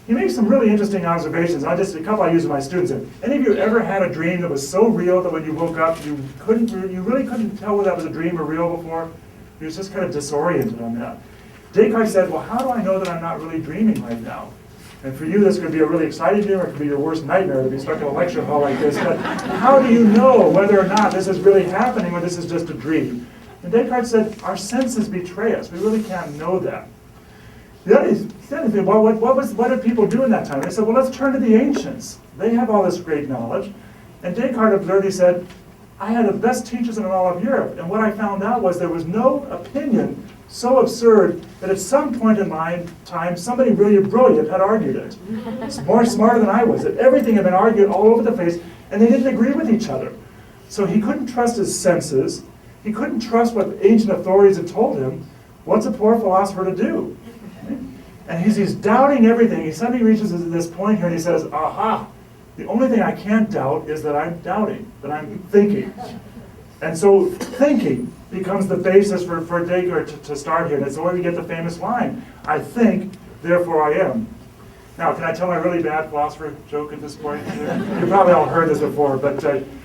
He makes some really interesting observations. A couple I use with my students. Any of you ever had a dream that was so real that when you woke up, you really couldn't tell whether that was a dream or real before? You were just kind of disoriented on that. Descartes said, well, how do I know that I'm not really dreaming right now? And for you, this could be a really exciting dream, or it could be your worst nightmare to be stuck in a lecture hall like this. But how do you know whether or not this is really happening or this is just a dream? And Descartes said, our senses betray us. We really can't know that. The other thing, well, what did people do in that time? They said, well, let's turn to the ancients. They have all this great knowledge. And Descartes observed, he said, I had the best teachers in all of Europe. And what I found out was there was no opinion so absurd that at some point in my time, somebody really brilliant had argued it. It's more smarter than I was. That everything had been argued all over the place, and they didn't agree with each other. So he couldn't trust his senses. He couldn't trust what ancient authorities had told him. What's a poor philosopher to do? And he's doubting everything. He suddenly reaches this point here, and he says, aha, the only thing I can't doubt is that I'm doubting, that I'm thinking. And so thinking becomes the basis for Descartes to start here. And it's the way we get the famous line, I think, therefore I am. Now, can I tell my really bad philosopher joke at this point? You've probably all heard this before, but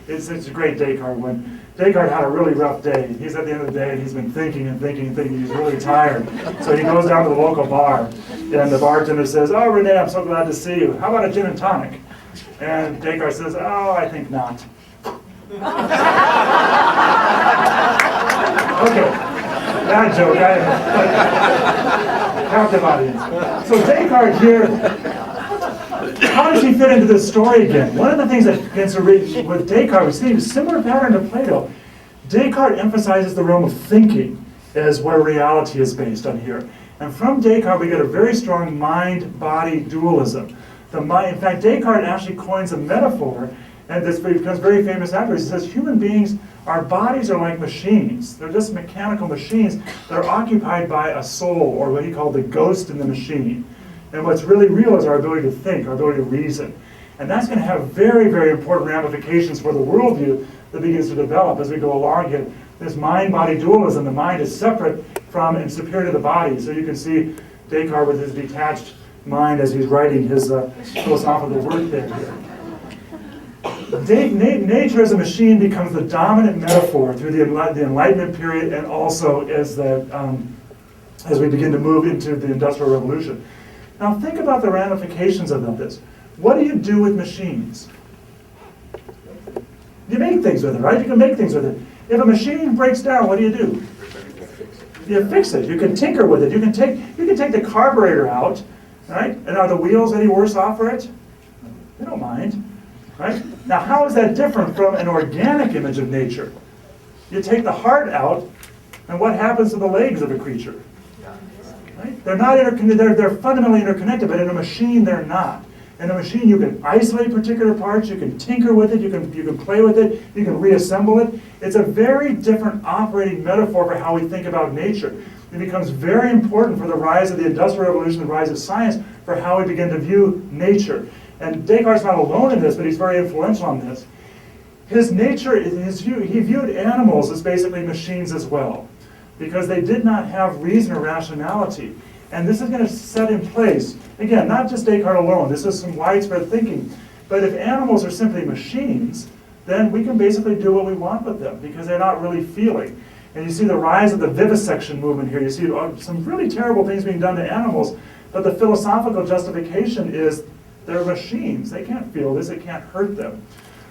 it's a great Descartes one. Descartes had a really rough day. He's at the end of the day, and he's been thinking and thinking and thinking. He's really tired. So he goes down to the local bar, and the bartender says, oh, Renee, I'm so glad to see you. How about a gin and tonic? And Descartes says, oh, I think not. Okay, bad joke. Captive audience. So Descartes here, how does he fit into this story again? One of the things that gets with Descartes, we see a similar pattern to Plato. Descartes emphasizes the realm of thinking as where reality is based on here. And from Descartes, we get a very strong mind-body dualism. In fact, Descartes actually coins a metaphor, and this becomes very famous afterwards. He says, human beings, our bodies are like machines. They're just mechanical machines that are occupied by a soul, or what he called the ghost in the machine. And what's really real is our ability to think, our ability to reason. And that's going to have very, very important ramifications for the worldview that begins to develop as we go along here. This mind-body dualism, the mind is separate from and superior to the body. So you can see Descartes with his detached mind as he's writing his philosophical work there. Nature as a machine becomes the dominant metaphor through the Enlightenment period, and also as we begin to move into the Industrial Revolution. Now think about the ramifications of this. What do you do with machines? You make things with it, right? You can make things with it. If a machine breaks down, what do? You fix it. You can tinker with it. You can take the carburetor out, right? And are the wheels any worse off for it? They don't mind, right? Now, how is that different from an organic image of nature? You take the heart out, and what happens to the legs of a creature? Right? They're not interconnected. They're fundamentally interconnected, but in a machine, they're not. In a machine, you can isolate particular parts, you can tinker with it, you can play with it, you can reassemble it. It's a very different operating metaphor for how we think about nature. It becomes very important for the rise of the Industrial Revolution, the rise of science, for how we begin to view nature. And Descartes' not alone in this, but he's very influential on this. His nature, he viewed animals as basically machines as well, because they did not have reason or rationality. And this is going to set in place, again, not just Descartes alone, this is some widespread thinking, but if animals are simply machines, then we can basically do what we want with them, because they're not really feeling. And you see the rise of the vivisection movement here, you see some really terrible things being done to animals, but the philosophical justification is they're machines, they can't feel this, it can't hurt them.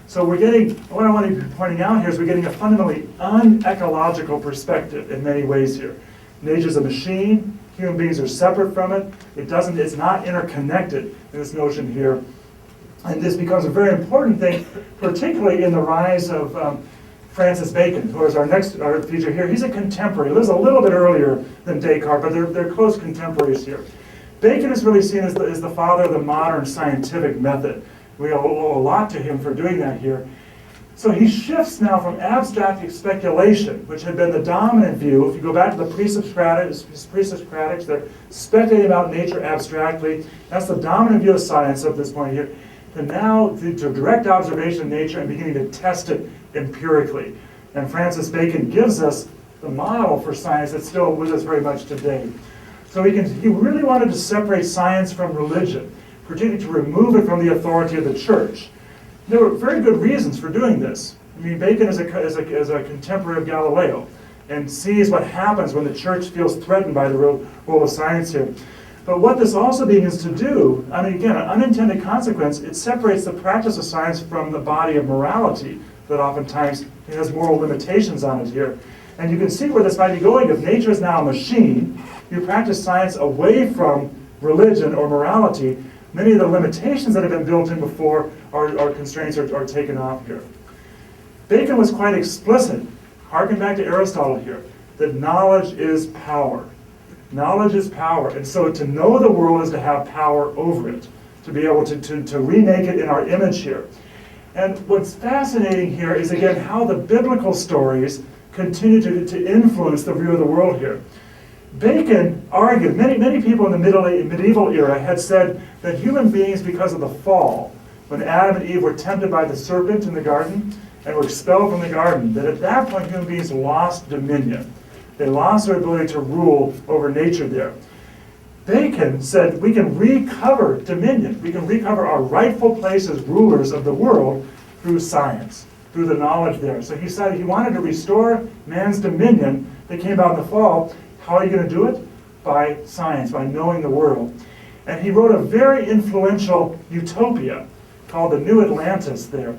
So we're getting, what I want to be pointing out here is we're getting a fundamentally unecological perspective in many ways here. Nature's a machine, human beings are separate from it, it's not interconnected in this notion here. And this becomes a very important thing, particularly in the rise of Francis Bacon, who is our feature here. He's a contemporary, he lives a little bit earlier than Descartes, but they're close contemporaries here. Bacon is really seen as the father of the modern scientific method. We owe a lot to him for doing that here. So he shifts now from abstract speculation, which had been the dominant view. If you go back to the pre-Socratics, they're speculating about nature abstractly. That's the dominant view of science at this point here. To now, to direct observation of nature and beginning to test it empirically. And Francis Bacon gives us the model for science that's still with us very much today. So he really wanted to separate science from religion, particularly to remove it from the authority of the church. There were very good reasons for doing this. I mean, Bacon is a contemporary of Galileo and sees what happens when the church feels threatened by the role of science here. But what this also begins to do, I mean, again, an unintended consequence, it separates the practice of science from the body of morality that oftentimes has moral limitations on it here. And you can see where this might be going. If nature is now a machine, you practice science away from religion or morality, many of the limitations that have been built in before are constraints are taken off here. Bacon was quite explicit, harken back to Aristotle here, that knowledge is power. Knowledge is power, and so to know the world is to have power over it, to be able to remake it in our image here. And what's fascinating here is, again, how the biblical stories continue to influence the view of the world here. Bacon argued, many people in the medieval era had said that human beings, because of the fall, when Adam and Eve were tempted by the serpent in the garden and were expelled from the garden, that at that point human beings lost dominion. They lost their ability to rule over nature there. Bacon said we can recover dominion. We can recover our rightful place as rulers of the world through science, through the knowledge there. So he said he wanted to restore man's dominion that came about in the fall. How are you going to do it? By science, by knowing the world. And he wrote a very influential utopia called The New Atlantis there.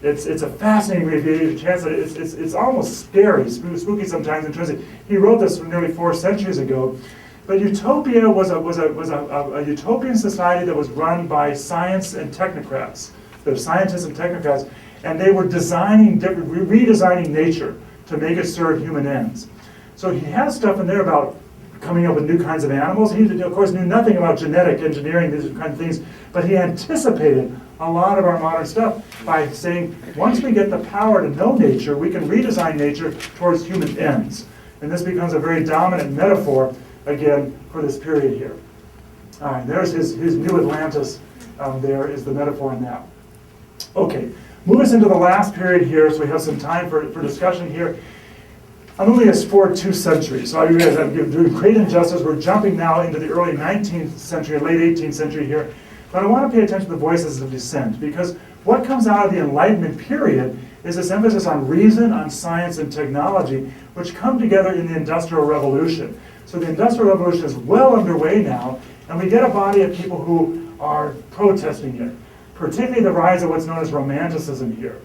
It's a fascinating read. If you get a chance, it's almost scary, spooky sometimes in terms of, he wrote this nearly 4 centuries ago. But Utopia was a utopian society that was run by science and technocrats. There were scientists and technocrats, and they were redesigning nature to make it serve human ends. So he has stuff in there about coming up with new kinds of animals. He, of course, knew nothing about genetic engineering, these kind of things, but he anticipated a lot of our modern stuff by saying, once we get the power to know nature, we can redesign nature towards human ends. And this becomes a very dominant metaphor, again, for this period here. All right, there's his New Atlantis. There is the metaphor in that. Okay, move us into the last period here, so we have some time for discussion here. I'm only explored 2 centuries, so I realize I'm doing great injustice. We're jumping now into the early 19th century, late 18th century here. But I want to pay attention to the voices of dissent, because what comes out of the Enlightenment period is this emphasis on reason, on science, and technology, which come together in the Industrial Revolution. So the Industrial Revolution is well underway now, and we get a body of people who are protesting it, particularly the rise of what's known as Romanticism here.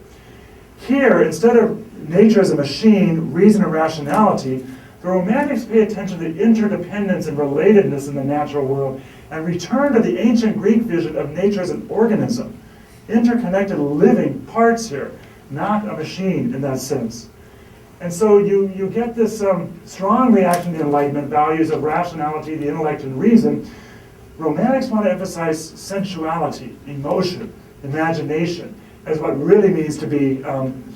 Here, instead of nature as a machine, reason and rationality, the Romantics pay attention to the interdependence and relatedness in the natural world and return to the ancient Greek vision of nature as an organism, interconnected living parts here, not a machine in that sense. And so you get this strong reaction to the Enlightenment values of rationality, the intellect, and reason. Romantics want to emphasize sensuality, emotion, imagination, as what really means to be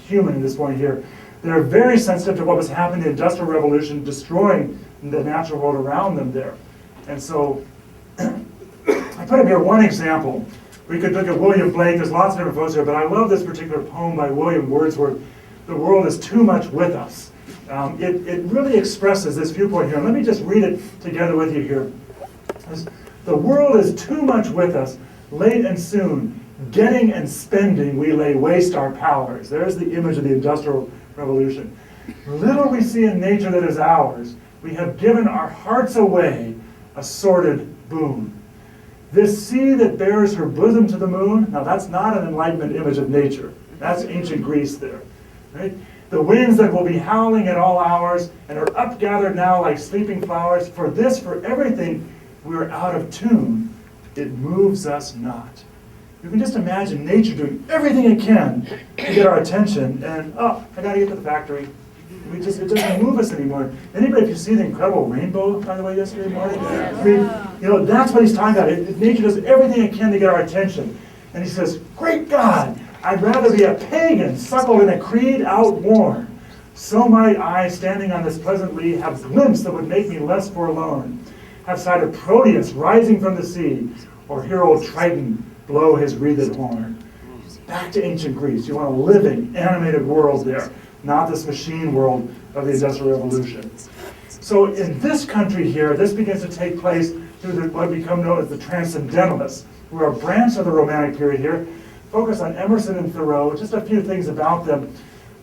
human in this point here. They're very sensitive to what was happening in the Industrial Revolution, destroying the natural world around them there. And so, I put up here one example. We could look at William Blake, there's lots of different folks here, but I love this particular poem by William Wordsworth, "The World is Too Much With Us." It really expresses this viewpoint here. Let me just read it together with you here. "The world is too much with us, late and soon, getting and spending we lay waste our powers." There's the image of the Industrial Revolution. "Little we see in nature that is ours, we have given our hearts away, a sordid boon. This sea that bears her bosom to the moon," now that's not an Enlightenment image of nature. That's ancient Greece there. Right? "The winds that will be howling at all hours and are upgathered now like sleeping flowers, for this, for everything, we are out of tune. It moves us not." You can just imagine nature doing everything it can to get our attention, and oh, I gotta get to the factory. It doesn't move us anymore. Anybody, if you see the incredible rainbow, by the way, yesterday morning? I mean, that's what he's talking about. Nature does everything it can to get our attention. And he says, "Great God, I'd rather be a pagan, suckled in a creed outworn. So might I, standing on this pleasant lea, have glimpse that would make me less forlorn. Have sight of Proteus rising from the sea, or hear old Triton blow his wreathed horn." Back to ancient Greece. You want a living, animated world there, not this machine world of the Industrial Revolution. So in this country here, this begins to take place through what become known as the Transcendentalists, who are a branch of the Romantic period here, focus on Emerson and Thoreau. Just a few things about them.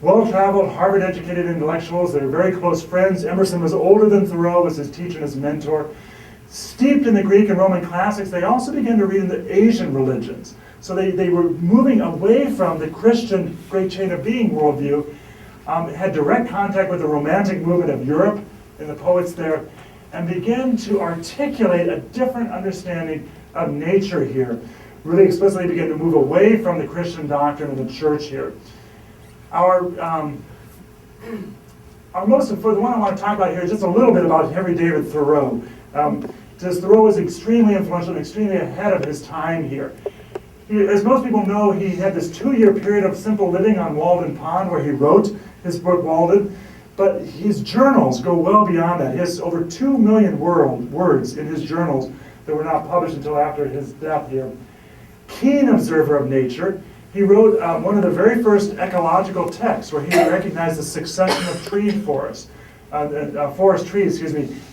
Well-traveled, Harvard-educated intellectuals. They're very close friends. Emerson was older than Thoreau, was his teacher and his mentor. Steeped in the Greek and Roman classics, they also began to read in the Asian religions. So they were moving away from the Christian great chain of being worldview, had direct contact with the Romantic movement of Europe and the poets there, and began to articulate a different understanding of nature here. Really explicitly began to move away from the Christian doctrine of the church here. Our most important, the one I want to talk about here is just a little bit about Henry David Thoreau. Thoreau was extremely influential and extremely ahead of his time here. As most people know, he had this 2-year period of simple living on Walden Pond where he wrote his book Walden, but his journals go well beyond that. He has over 2 million words in his journals that were not published until after his death here. Keen observer of nature, he wrote one of the very first ecological texts where he recognized the succession of forest trees,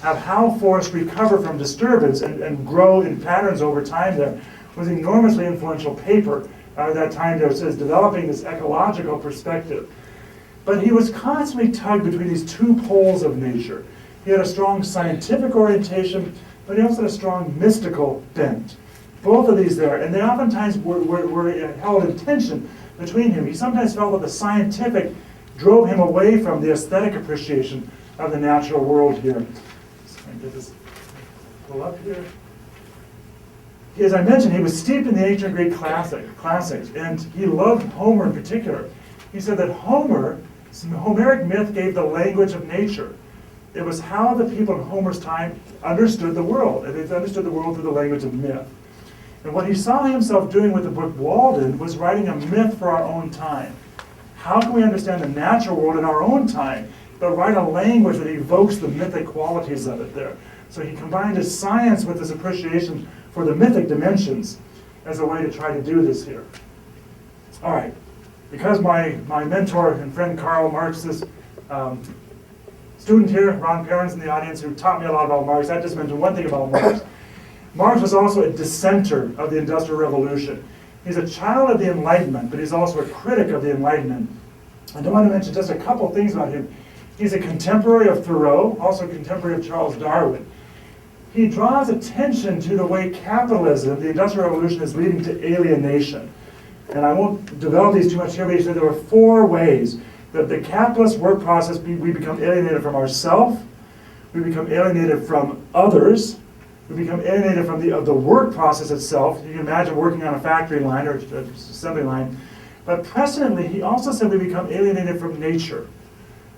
how forests recover from disturbance and grow in patterns over time there. Was an enormously influential paper at that time there. It says developing this ecological perspective. But he was constantly tugged between these 2 poles of nature. He had a strong scientific orientation, but he also had a strong mystical bent. Both of these there, and they oftentimes were held in tension between him. He sometimes felt that the scientific drove him away from the aesthetic appreciation of the natural world here. So I get this pull up here. As I mentioned, he was steeped in the ancient Greek classics, and he loved Homer in particular. He said that Homeric myth gave the language of nature. It was how the people in Homer's time understood the world, and they understood the world through the language of myth. And what he saw himself doing with the book Walden was writing a myth for our own time. How can we understand the natural world in our own time, but write a language that evokes the mythic qualities of it there? So he combined his science with his appreciation for the mythic dimensions as a way to try to do this here. All right, because my mentor and friend Karl Marx is student here, Ron Perrins in the audience, who taught me a lot about Marx. I just mentioned one thing about Marx. Marx was also a dissenter of the Industrial Revolution. He's a child of the Enlightenment, but he's also a critic of the Enlightenment. I do want to mention just a couple things about him. He's a contemporary of Thoreau, also a contemporary of Charles Darwin. He draws attention to the way capitalism, the Industrial Revolution, is leading to alienation. And I won't develop these too much here, but he said there were 4 ways that the capitalist work process, we become alienated from ourselves, we become alienated from others, we become alienated from the work process itself. You can imagine working on a factory line or assembly line. But precedently, he also said we become alienated from nature.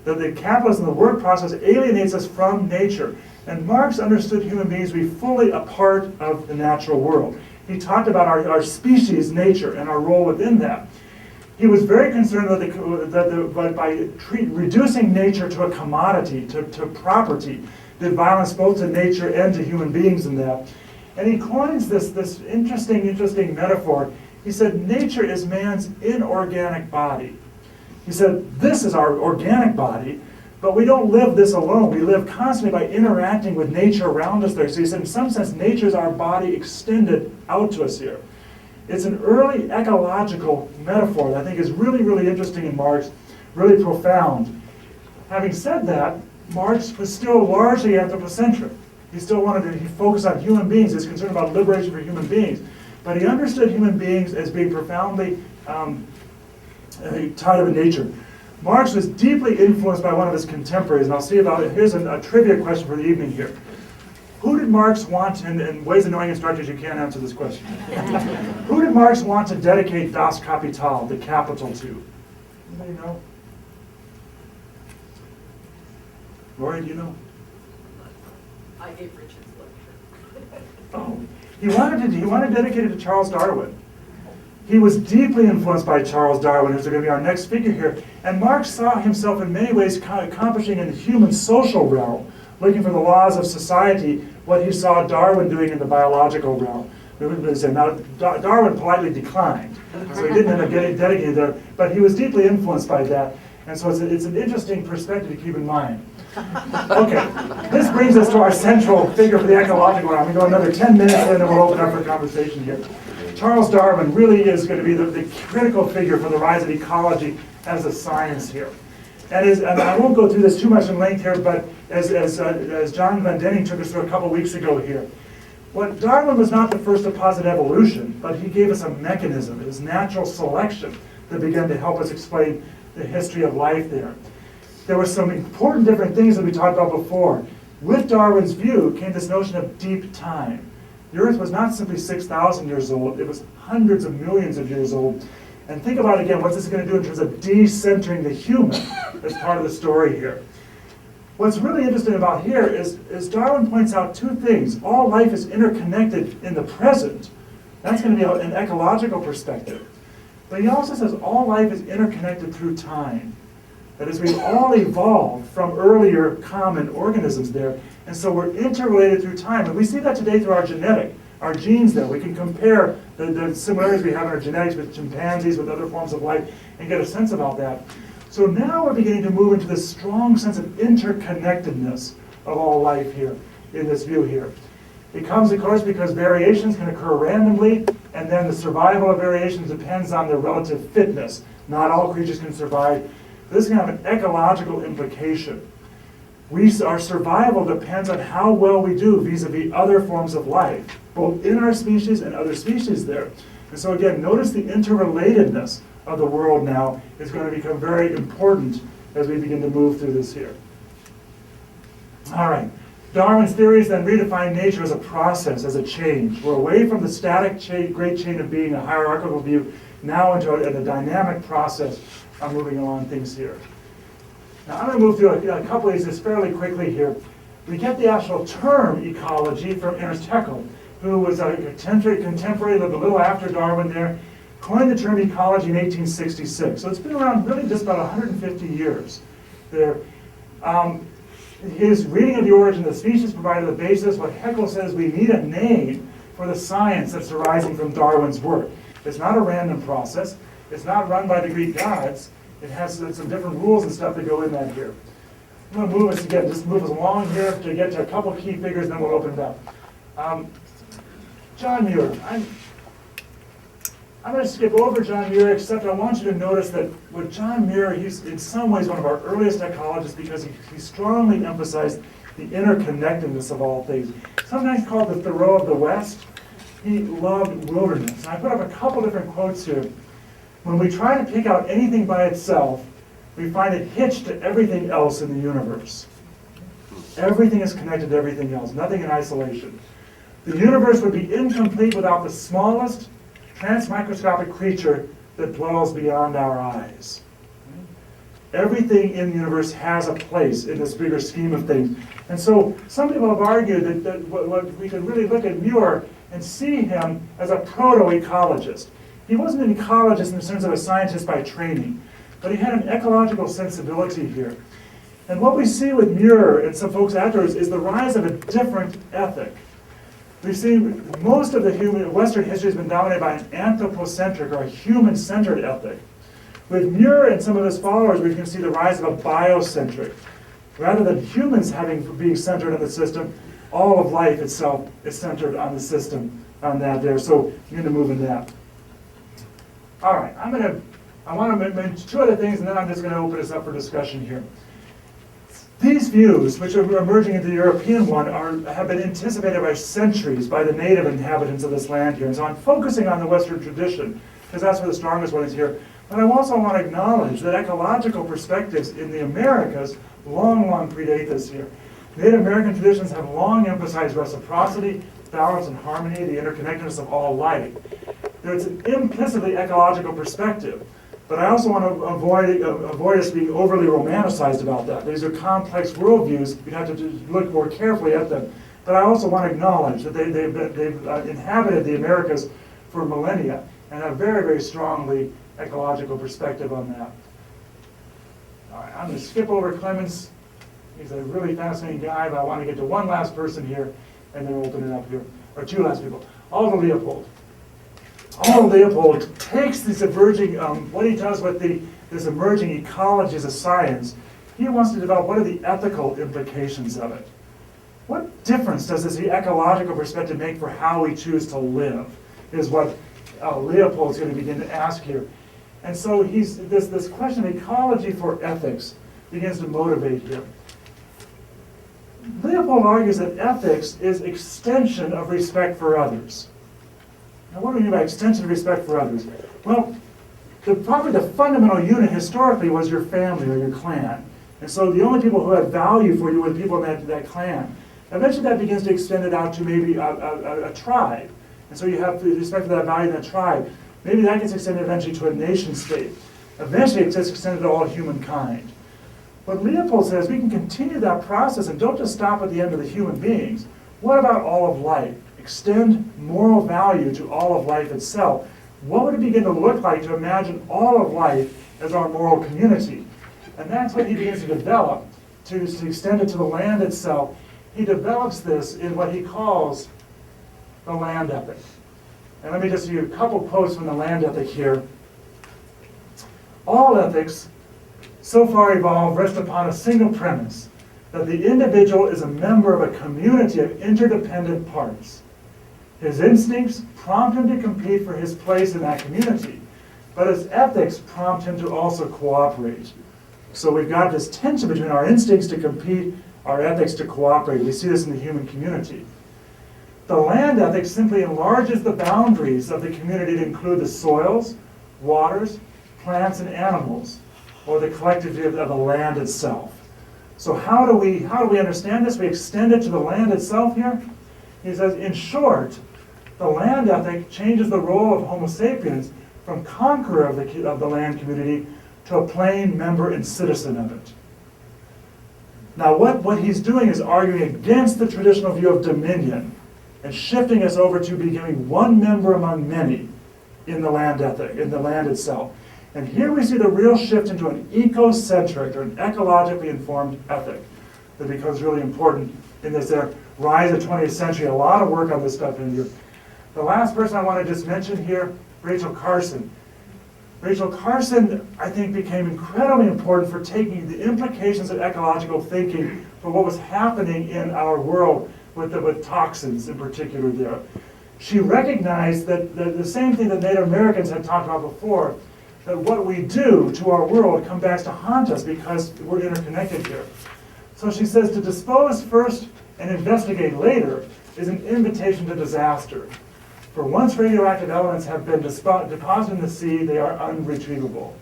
That the capitalism, the work process, alienates us from nature. And Marx understood human beings to be fully a part of the natural world. He talked about our species, nature, and our role within that. He was very concerned that by reducing nature to a commodity, to property, did violence both to nature and to human beings in that. And he coins this interesting metaphor. He said, nature is man's inorganic body. He said, this is our organic body, but we don't live this alone. We live constantly by interacting with nature around us there. So he said, in some sense, nature is our body extended out to us here. It's an early ecological metaphor that I think is really, really interesting in Marx, really profound. Having said that, Marx was still largely anthropocentric. He still wanted to focus on human beings. He was concerned about liberation for human beings. But he understood human beings as being profoundly tied up in nature. Marx was deeply influenced by one of his contemporaries, and I'll see about it. Here's a trivia question for the evening here. Who did Marx want, and in ways of knowing instructors, you can't answer this question. Who did Marx want to dedicate Das Kapital, the capital, to? Anybody know? Lori, do you know? I gave Richard's lecture. Oh, he wanted to dedicate it to Charles Darwin. He was deeply influenced by Charles Darwin, who's going to be our next figure here. And Marx saw himself in many ways accomplishing in the human social realm, looking for the laws of society, what he saw Darwin doing in the biological realm. Now, Darwin politely declined, so he didn't end up getting dedicated there, but he was deeply influenced by that. And so it's an interesting perspective to keep in mind. Okay, this brings us to our central figure for the ecological round. We go another 10 minutes and then we'll open up for conversation here. Charles Darwin really is going to be the critical figure for the rise of ecology as a science here. And I won't go through this too much in length here, but as John Van Denning took us through a couple weeks ago here, what Darwin was not the first to posit evolution, but he gave us a mechanism. It was natural selection that began to help us explain the history of life there. There were some important different things that we talked about before. With Darwin's view came this notion of deep time. The Earth was not simply 6,000 years old, it was hundreds of millions of years old. And think about, again, what's this going to do in terms of decentering the human as part of the story here. What's really interesting about here is Darwin points out 2 things. All life is interconnected in the present. That's going to be an ecological perspective. But he also says all life is interconnected through time. That is, we've all evolved from earlier common organisms there, and so we're interrelated through time. And we see that today through our genes there. We can compare the similarities we have in our genetics with chimpanzees, with other forms of life, and get a sense about that. So now we're beginning to move into this strong sense of interconnectedness of all life here, in this view here. It comes, of course, because variations can occur randomly, and then the survival of variations depends on their relative fitness. Not all creatures can survive. This can have an ecological implication. Our survival depends on how well we do vis-a-vis other forms of life, both in our species and other species there. And so again, notice the interrelatedness of the world now is going to become very important as we begin to move through this here. All right. Darwin's theories then redefine nature as a process, as a change. We're away from the static great chain of being, a hierarchical view, now into a dynamic process of moving along things here. Now I'm going to move through a couple of these just fairly quickly here. We get the actual term ecology from Ernst Haeckel, who was a contemporary, lived a little after Darwin there, coined the term ecology in 1866. So it's been around really just about 150 years there. His reading of the origin of the species provided the basis. What Haeckel says, we need a name for the science that's arising from Darwin's work. It's not a random process. It's not run by the Greek gods. It has some different rules and stuff that go in that here. I'm going to move us again, just move us along here to get to a couple key figures, and then we'll open it up. John Muir. I'm going to skip over John Muir, except I want you to notice that with John Muir, he's in some ways one of our earliest ecologists because he strongly emphasized the interconnectedness of all things. Sometimes called the Thoreau of the West. He loved wilderness. And I put up a couple different quotes here. When we try to pick out anything by itself, we find it hitched to everything else in the universe. Everything is connected to everything else, nothing in isolation. The universe would be incomplete without the smallest transmicroscopic creature that dwells beyond our eyes. Everything in the universe has a place in this bigger scheme of things. And so some people have argued that we could really look at Muir and see him as a proto-ecologist. He wasn't an ecologist in the sense of a scientist by training, but he had an ecological sensibility here. And what we see with Muir and some folks afterwards is the rise of a different ethic. We've seen most of the Western history has been dominated by an anthropocentric or a human-centered ethic. With Muir and some of his followers, we can see the rise of a biocentric. Rather than humans being centered in the system, all of life itself is centered on the system, on that there. So you need to move in that. All right, I want to mention two other things, and then I'm just going to open this up for discussion here. These views, which are emerging into the European one, have been anticipated by centuries by the native inhabitants of this land here. And so I'm focusing on the Western tradition, because that's where the strongest one is here. But I also want to acknowledge that ecological perspectives in the Americas long predate this here. Native American traditions have long emphasized reciprocity, balance and harmony, the interconnectedness of all life. There's an implicitly ecological perspective, but I also want to avoid us being overly romanticized about that. These are complex worldviews. You'd have to look more carefully at them. But I also want to acknowledge that they've inhabited the Americas for millennia and have very, very strongly ecological perspective on that. All right, I'm going to skip over Clemens. He's a really fascinating guy, but I want to get to one last person here, and then we'll open it up here. Or two last people. Aldo Leopold. Aldo Leopold takes this emerging, what he does with this emerging ecology as a science, he wants to develop what are the ethical implications of it. What difference does this ecological perspective make for how we choose to live, is what Leopold's going to begin to ask here. And so this question of ecology for ethics begins to motivate him. Leopold argues that ethics is extension of respect for others. Now, what do we mean by extension of respect for others? Well, probably the fundamental unit historically was your family or your clan. And so the only people who had value for you were the people in that clan. Eventually that begins to extend it out to maybe a tribe. And so you have respect for that value in that tribe. Maybe that gets extended eventually to a nation state. Eventually it gets extended to all humankind. But Leopold says we can continue that process and don't just stop at the end of the human beings. What about all of life? Extend moral value to all of life itself. What would it begin to look like to imagine all of life as our moral community? And that's what he begins to develop, to extend it to the land itself. He develops this in what he calls the land ethic. And let me just give you a couple quotes from the land ethic here. All ethics, so far evolved, rest upon a single premise, that the individual is a member of a community of interdependent parts. His instincts prompt him to compete for his place in that community, but his ethics prompt him to also cooperate. So we've got this tension between our instincts to compete, our ethics to cooperate. We see this in the human community. The land ethic simply enlarges the boundaries of the community to include the soils, waters, plants, and animals, or the collectivity of the land itself. So how do we understand this? We extend it to the land itself here. He says, in short, the land ethic changes the role of Homo sapiens from conqueror of the land community to a plain member and citizen of it. Now what he's doing is arguing against the traditional view of dominion and shifting us over to becoming one member among many in the land ethic, in the land itself. And here we see the real shift into an ecocentric or an ecologically informed ethic that becomes really important in this rise of the 20th century. A lot of work on this stuff in here. The last person I want to just mention here, Rachel Carson. Rachel Carson, I think, became incredibly important for taking the implications of ecological thinking for what was happening in our world with toxins in particular there. She recognized that the same thing that Native Americans had talked about before, that what we do to our world comes back to haunt us because we're interconnected here. So she says to dispose first and investigate later is an invitation to disaster. For once radioactive elements have been deposited in the sea, they are unretrievable.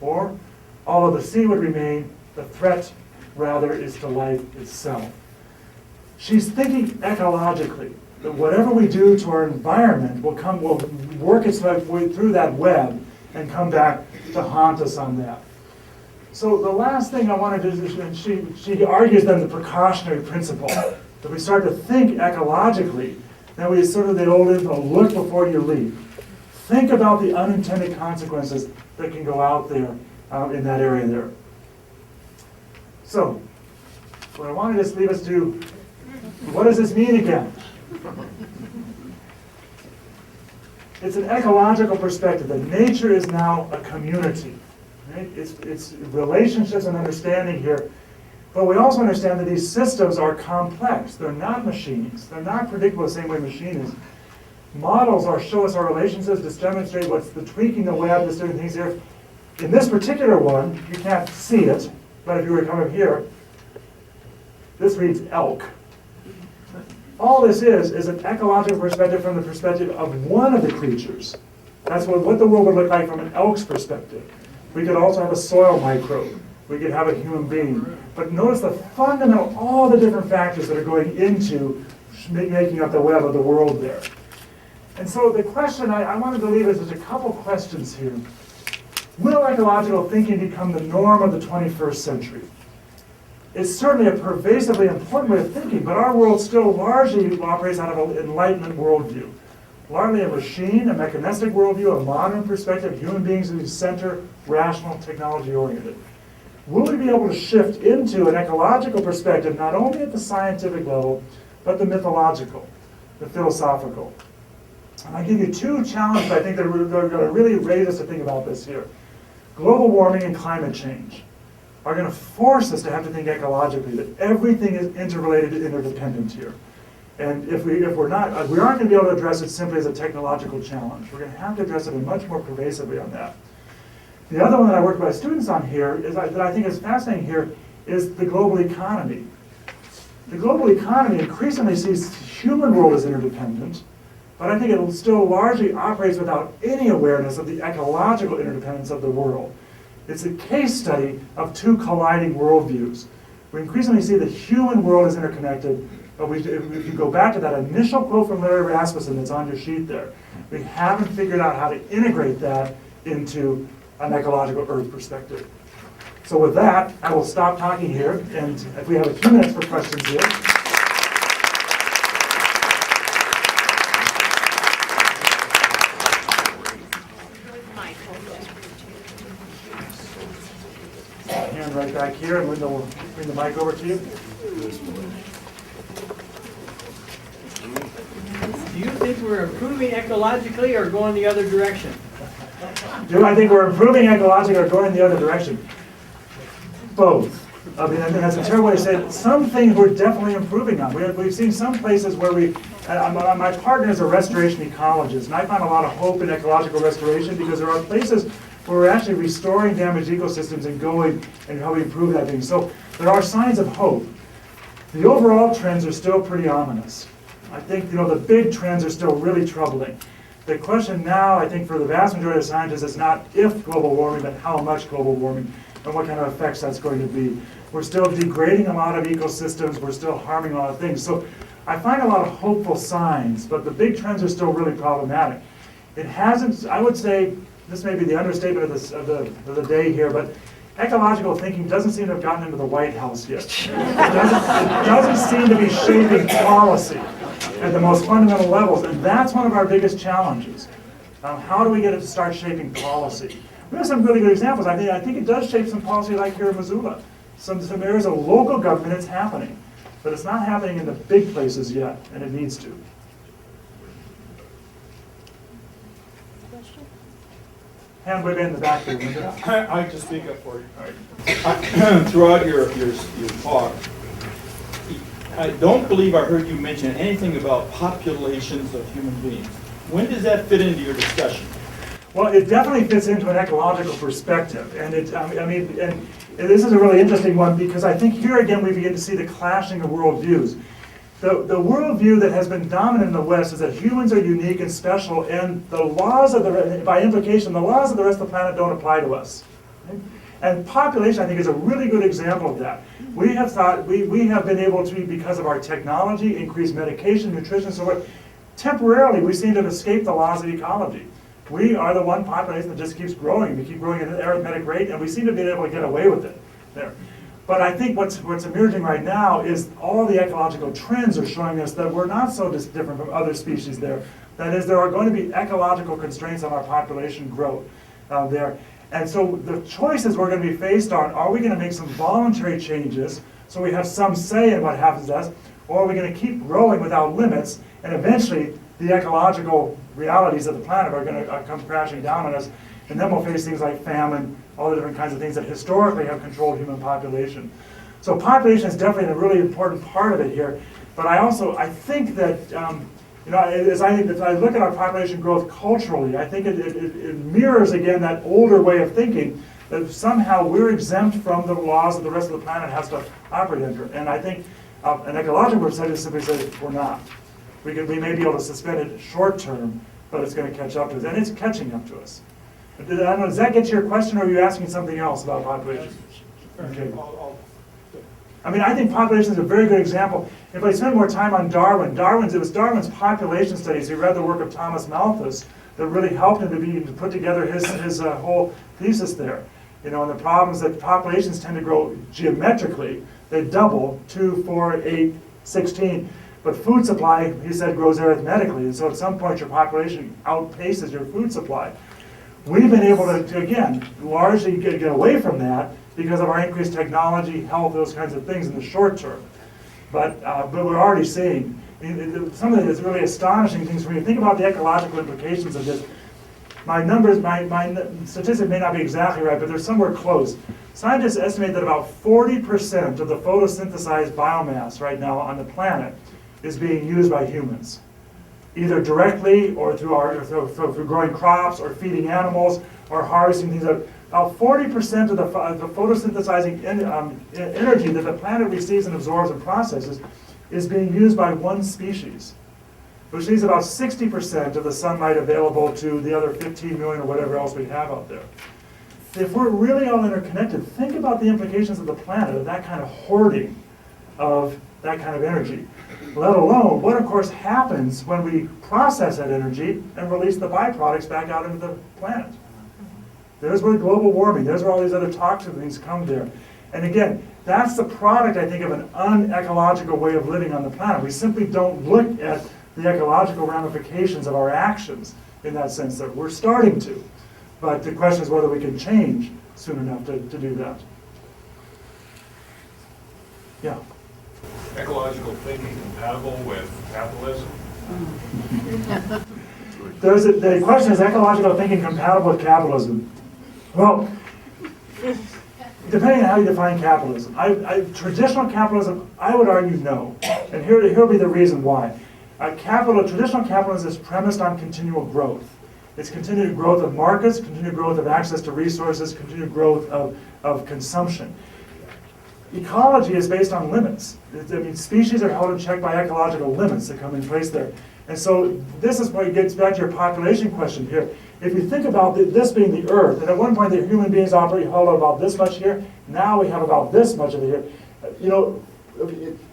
Or, although the sea would remain, the threat rather is to life itself. She's thinking ecologically, that whatever we do to our environment will work its way through that web and come back to haunt us on that. So the last thing I want to do is, and she argues then the precautionary principle, that we start to think ecologically, then we sort of the old look before you leap. Think about the unintended consequences that can go out there in that area there. So, what I want to just leave us to, what does this mean again? It's an ecological perspective that nature is now a community. Right? It's relationships and understanding here. But we also understand that these systems are complex. They're not machines. They're not predictable the same way machine is. Models show us our relationships, just demonstrate what's the tweaking the web, just doing things here. In this particular one, you can't see it, but if you were to come up here, this reads elk. All this is an ecological perspective from the perspective of one of the creatures. That's what the world would look like from an elk's perspective. We could also have a soil microbe. We could have a human being. But notice the fundamental, all the different factors that are going into making up the web of the world there. And so the question I wanted to leave is just a couple questions here. Will ecological thinking become the norm of the 21st century? It's certainly a pervasively important way of thinking, but our world still largely operates out of an Enlightenment worldview. Largely a machine, a mechanistic worldview, a modern perspective, human beings in the center, rational, technology-oriented. Will we be able to shift into an ecological perspective, not only at the scientific level, but the mythological, the philosophical? And I give you two challenges I think that are going to really raise us to think about this here. Global warming and climate change are going to force us to have to think ecologically, that everything is interrelated and interdependent here. And if we're not, we aren't going to be able to address it simply as a technological challenge. We're going to have to address it much more pervasively on that. The other one that I work with my students on here, that I think is fascinating here, is the global economy. The global economy increasingly sees the human world as interdependent, but I think it still largely operates without any awareness of the ecological interdependence of the world. It's a case study of two colliding worldviews. We increasingly see the human world is interconnected, but if you go back to that initial quote from Larry Rasmussen that's on your sheet there, we haven't figured out how to integrate that into an ecological Earth perspective. So with that, I will stop talking here, and if we have a few minutes for questions here. Hand right back here, and Linda will bring the mic over to you. Do you think we're improving ecologically or going the other direction? Do I think we're improving ecologically or going the other direction? Both. I mean, that's a terrible way to say it. Some things we're definitely improving on. We've seen some places where my partner is a restoration ecologist, and I find a lot of hope in ecological restoration because there are places where we're actually restoring damaged ecosystems and going and how we improve that thing. So there are signs of hope. The overall trends are still pretty ominous. I think the big trends are still really troubling. The question now, I think, for the vast majority of scientists is not if global warming, but how much global warming and what kind of effects that's going to be. We're still degrading a lot of ecosystems. We're still harming a lot of things. So I find a lot of hopeful signs, but the big trends are still really problematic. It hasn't, I would say, this may be the understatement of the day here, but ecological thinking doesn't seem to have gotten into the White House yet. It doesn't seem to be shaping policy at the most fundamental levels, and that's one of our biggest challenges. How do we get it to start shaping policy? We have some really good examples. I think it does shape some policy like here in Missoula. Some areas of local government it's happening, but it's not happening in the big places yet, and it needs to. Hand waving in the back there, Linda. I like to speak up for you. Throughout your talk, I don't believe I heard you mention anything about populations of human beings. When does that fit into your discussion? Well, it definitely fits into an ecological perspective, and and this is a really interesting one because I think here again we begin to see the clashing of worldviews. The worldview that has been dominant in the West is that humans are unique and special, and the laws of by implication, the laws of the rest of the planet don't apply to us. Right? And population, I think, is a really good example of that. We have thought, we have been able to, because of our technology, increase medication, nutrition, so forth, temporarily we seem to have escaped the laws of ecology. We are the one population that just keeps growing. We keep growing at an arithmetic rate, and we seem to be able to get away with it there. But I think what's emerging right now is all the ecological trends are showing us that we're not so different from other species there. That is, there are going to be ecological constraints on our population growth there. And so the choices we're going to be faced on, are we going to make some voluntary changes so we have some say in what happens to us, or are we going to keep growing without limits, and eventually the ecological realities of the planet are going to come crashing down on us, and then we'll face things like famine, all the different kinds of things that historically have controlled human population. So population is definitely a really important part of it here, but I think that, as I look at our population growth culturally, I think it mirrors again that older way of thinking that somehow we're exempt from the laws that the rest of the planet has to operate under. And I think an ecological perspective simply says we're not. We may be able to suspend it short term, but it's going to catch up to us, and it's catching up to us. I don't know, does that get to your question, or are you asking something else about population? Okay. I mean, I think population is a very good example. If I spend more time on Darwin, it was Darwin's population studies. He read the work of Thomas Malthus that really helped him to put together his whole thesis there. And the problem is that populations tend to grow geometrically. They double, 2, 4, 8, 16. But food supply, he said, grows arithmetically. And so at some point your population outpaces your food supply. We've been able to again, largely get away from that because of our increased technology, health, those kinds of things in the short term. But we're already seeing some of the really astonishing things. When you think about the ecological implications of this, my statistic may not be exactly right, but they're somewhere close. Scientists estimate that about 40% of the photosynthesized biomass right now on the planet is being used by humans, either directly or through growing crops or feeding animals or harvesting things. About 40% of the photosynthesizing energy that the planet receives and absorbs and processes is being used by one species, which leaves about 60% of the sunlight available to the other 15 million or whatever else we have out there. If we're really all interconnected, think about the implications of the planet, of that kind of hoarding of that kind of energy. Let alone what, of course, happens when we process that energy and release the byproducts back out into the planet. There's where global warming, there's where all these other toxic things come there. And again, that's the product, I think, of an unecological way of living on the planet. We simply don't look at the ecological ramifications of our actions in that sense that we're starting to. But the question is whether we can change soon enough to do that. Yeah. Ecological thinking compatible with capitalism? The question is ecological thinking compatible with capitalism? Well, depending on how you define capitalism. Traditional capitalism, I would argue no. And here'll be the reason why. Traditional capitalism is premised on continual growth. It's continued growth of markets, continued growth of access to resources, continued growth of consumption. Ecology is based on limits. Species are held in check by ecological limits that come in place there. And so this is where it gets back to your population question here. If you think about this being the Earth, and at one point the human beings held about this much here, now we have about this much of it here.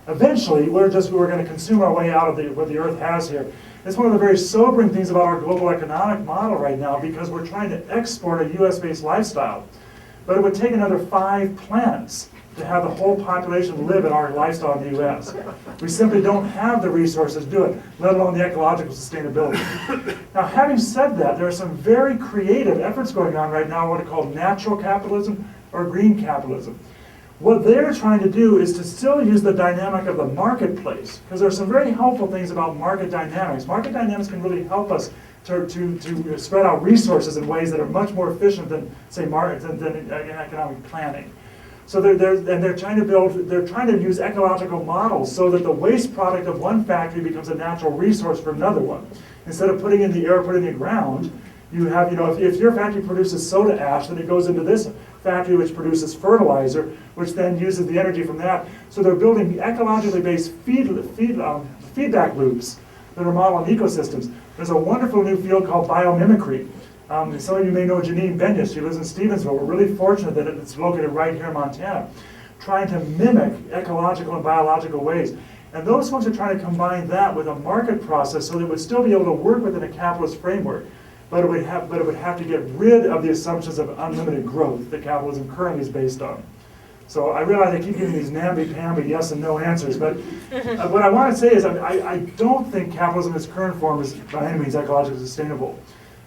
Eventually we're going to consume our way out of what the Earth has here. It's one of the very sobering things about our global economic model right now because we're trying to export a US-based lifestyle. But it would take another 5 planets to have the whole population live in our lifestyle in the US. We simply don't have the resources to do it, let alone the ecological sustainability. Now, having said that, there are some very creative efforts going on right now, what are called natural capitalism or green capitalism. What they're trying to do is to still use the dynamic of the marketplace, because there are some very helpful things about market dynamics. Market dynamics can really help us to spread out resources in ways that are much more efficient than, say, than economic planning. So they're trying to use ecological models so that the waste product of one factory becomes a natural resource for another one. Instead of putting in the air, putting in the ground, you have, if your factory produces soda ash, then it goes into this factory which produces fertilizer, which then uses the energy from that. So they're building ecologically based feedback loops that are modeled on ecosystems. There's a wonderful new field called biomimicry. Some of you may know Janine Benyus. She lives in Stevensville. We're really fortunate that it's located right here in Montana, trying to mimic ecological and biological ways. And those folks are trying to combine that with a market process so that it would still be able to work within a capitalist framework, but it would have to get rid of the assumptions of unlimited growth that capitalism currently is based on. So I realize I keep giving these namby-pamby yes and no answers, but what I want to say is I don't think capitalism in its current form is by any means ecologically sustainable.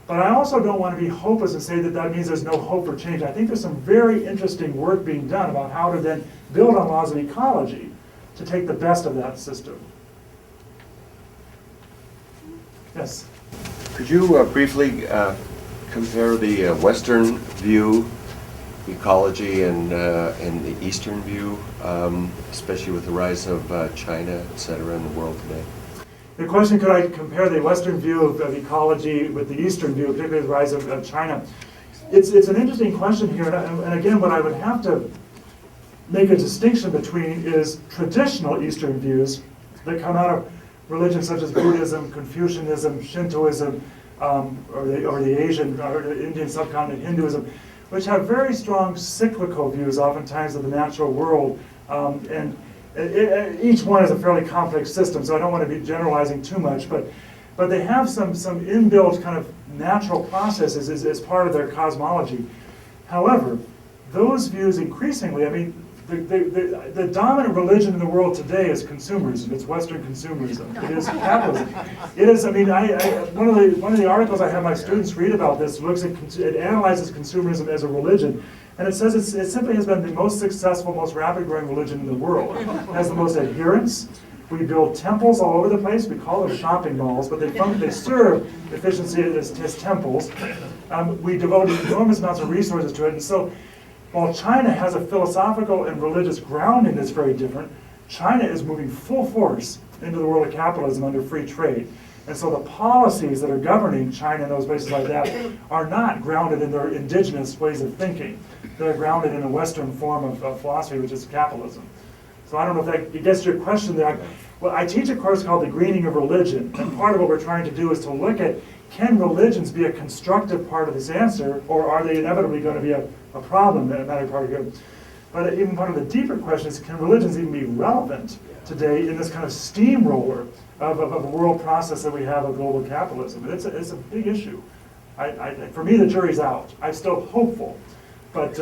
But I also don't want to be hopeless and say that that means there's no hope for change. I think there's some very interesting work being done about how to then build on laws of ecology to take the best of that system. Yes? Could you briefly compare the Western view, ecology, and the Eastern view, especially with the rise of China, et cetera, in the world today? The question, could I compare the Western view of ecology with the Eastern view, particularly the rise of China? It's an interesting question here, and again, what I would have to make a distinction between is traditional Eastern views that come out of religions such as Buddhism, Confucianism, Shintoism, or the Asian or the Indian subcontinent Hinduism, which have very strong cyclical views, oftentimes, of the natural world, and each one is a fairly complex system, so I don't want to be generalizing too much, but they have some inbuilt kind of natural processes as part of their cosmology. However, those views increasingly, I mean, the dominant religion in the world today is consumerism. It's Western consumerism. It is capitalism. It is. I mean, one of the articles I have my students read about this it analyzes consumerism as a religion, and it says it simply has been the most successful, most rapid growing religion in the world. It has the most adherents. We build temples all over the place. We call them shopping malls, but they serve efficiency as temples. We devote enormous amounts of resources to it, and so, while China has a philosophical and religious grounding that's very different, China is moving full force into the world of capitalism under free trade. And so the policies that are governing China and those places like that are not grounded in their indigenous ways of thinking. They're grounded in a Western form of philosophy, which is capitalism. So I don't know if that gets to your question there. Well, I teach a course called The Greening of Religion, and part of what we're trying to do is to look at, can religions be a constructive part of this answer, or are they inevitably going to be a problem that matter part of it? But even one of the deeper questions, can religions even be relevant today in this kind of steamroller of a world process that we have of global capitalism? It's a big issue. For me, the jury's out. I'm still hopeful, but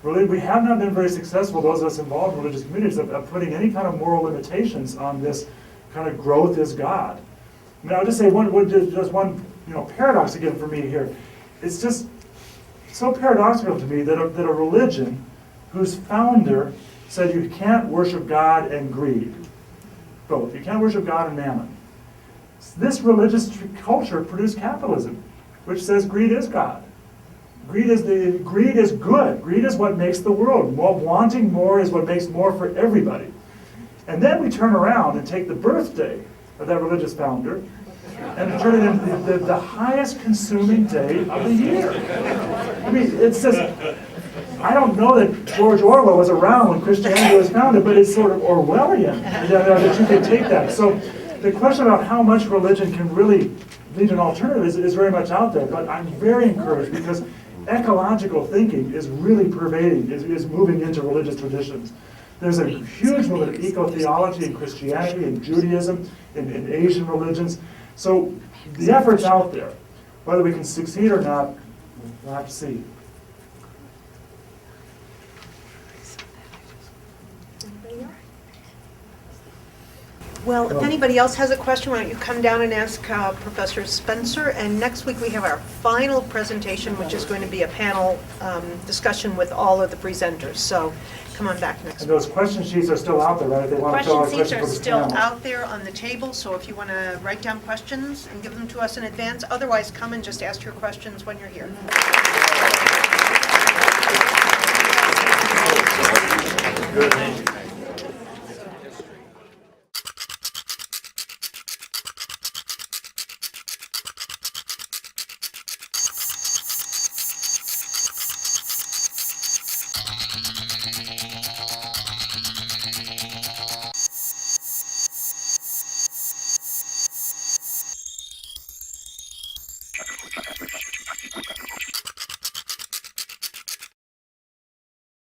really, we have not been very successful, those of us involved in religious communities, of putting any kind of moral limitations on this kind of growth is God. I mean, I'll just say just one paradox again for me here. It's just so paradoxical to me that a religion whose founder said you can't worship God and greed, both. You can't worship God and mammon. This religious culture produced capitalism, which says greed is God. Greed is good. Greed is what makes the world. Wanting more is what makes more for everybody. And then we turn around and take the birthday of that religious founder and turn it into the highest consuming day of the year. I mean, it's just, I don't know that George Orwell was around when Christianity was founded, but it's sort of Orwellian that you can take that. So the question about how much religion can really lead an alternative is very much out there, but I'm very encouraged because ecological thinking is really pervading, is moving into religious traditions. There's a huge movement of eco-theology in Christianity and Judaism, in Asian religions. So the effort's out there. Whether we can succeed or not, we'll have to see. Well, if anybody else has a question, why don't you come down and ask Professor Spencer? And next week, we have our final presentation, which is going to be a panel discussion with all of the presenters. So come on back next And week. those question sheets are still out there, right? If they want to fill out a Question sheets question are for this still panel. out there on the table, so if you want to write down questions and give them to us in advance, otherwise come and just ask your questions when you're here. Good.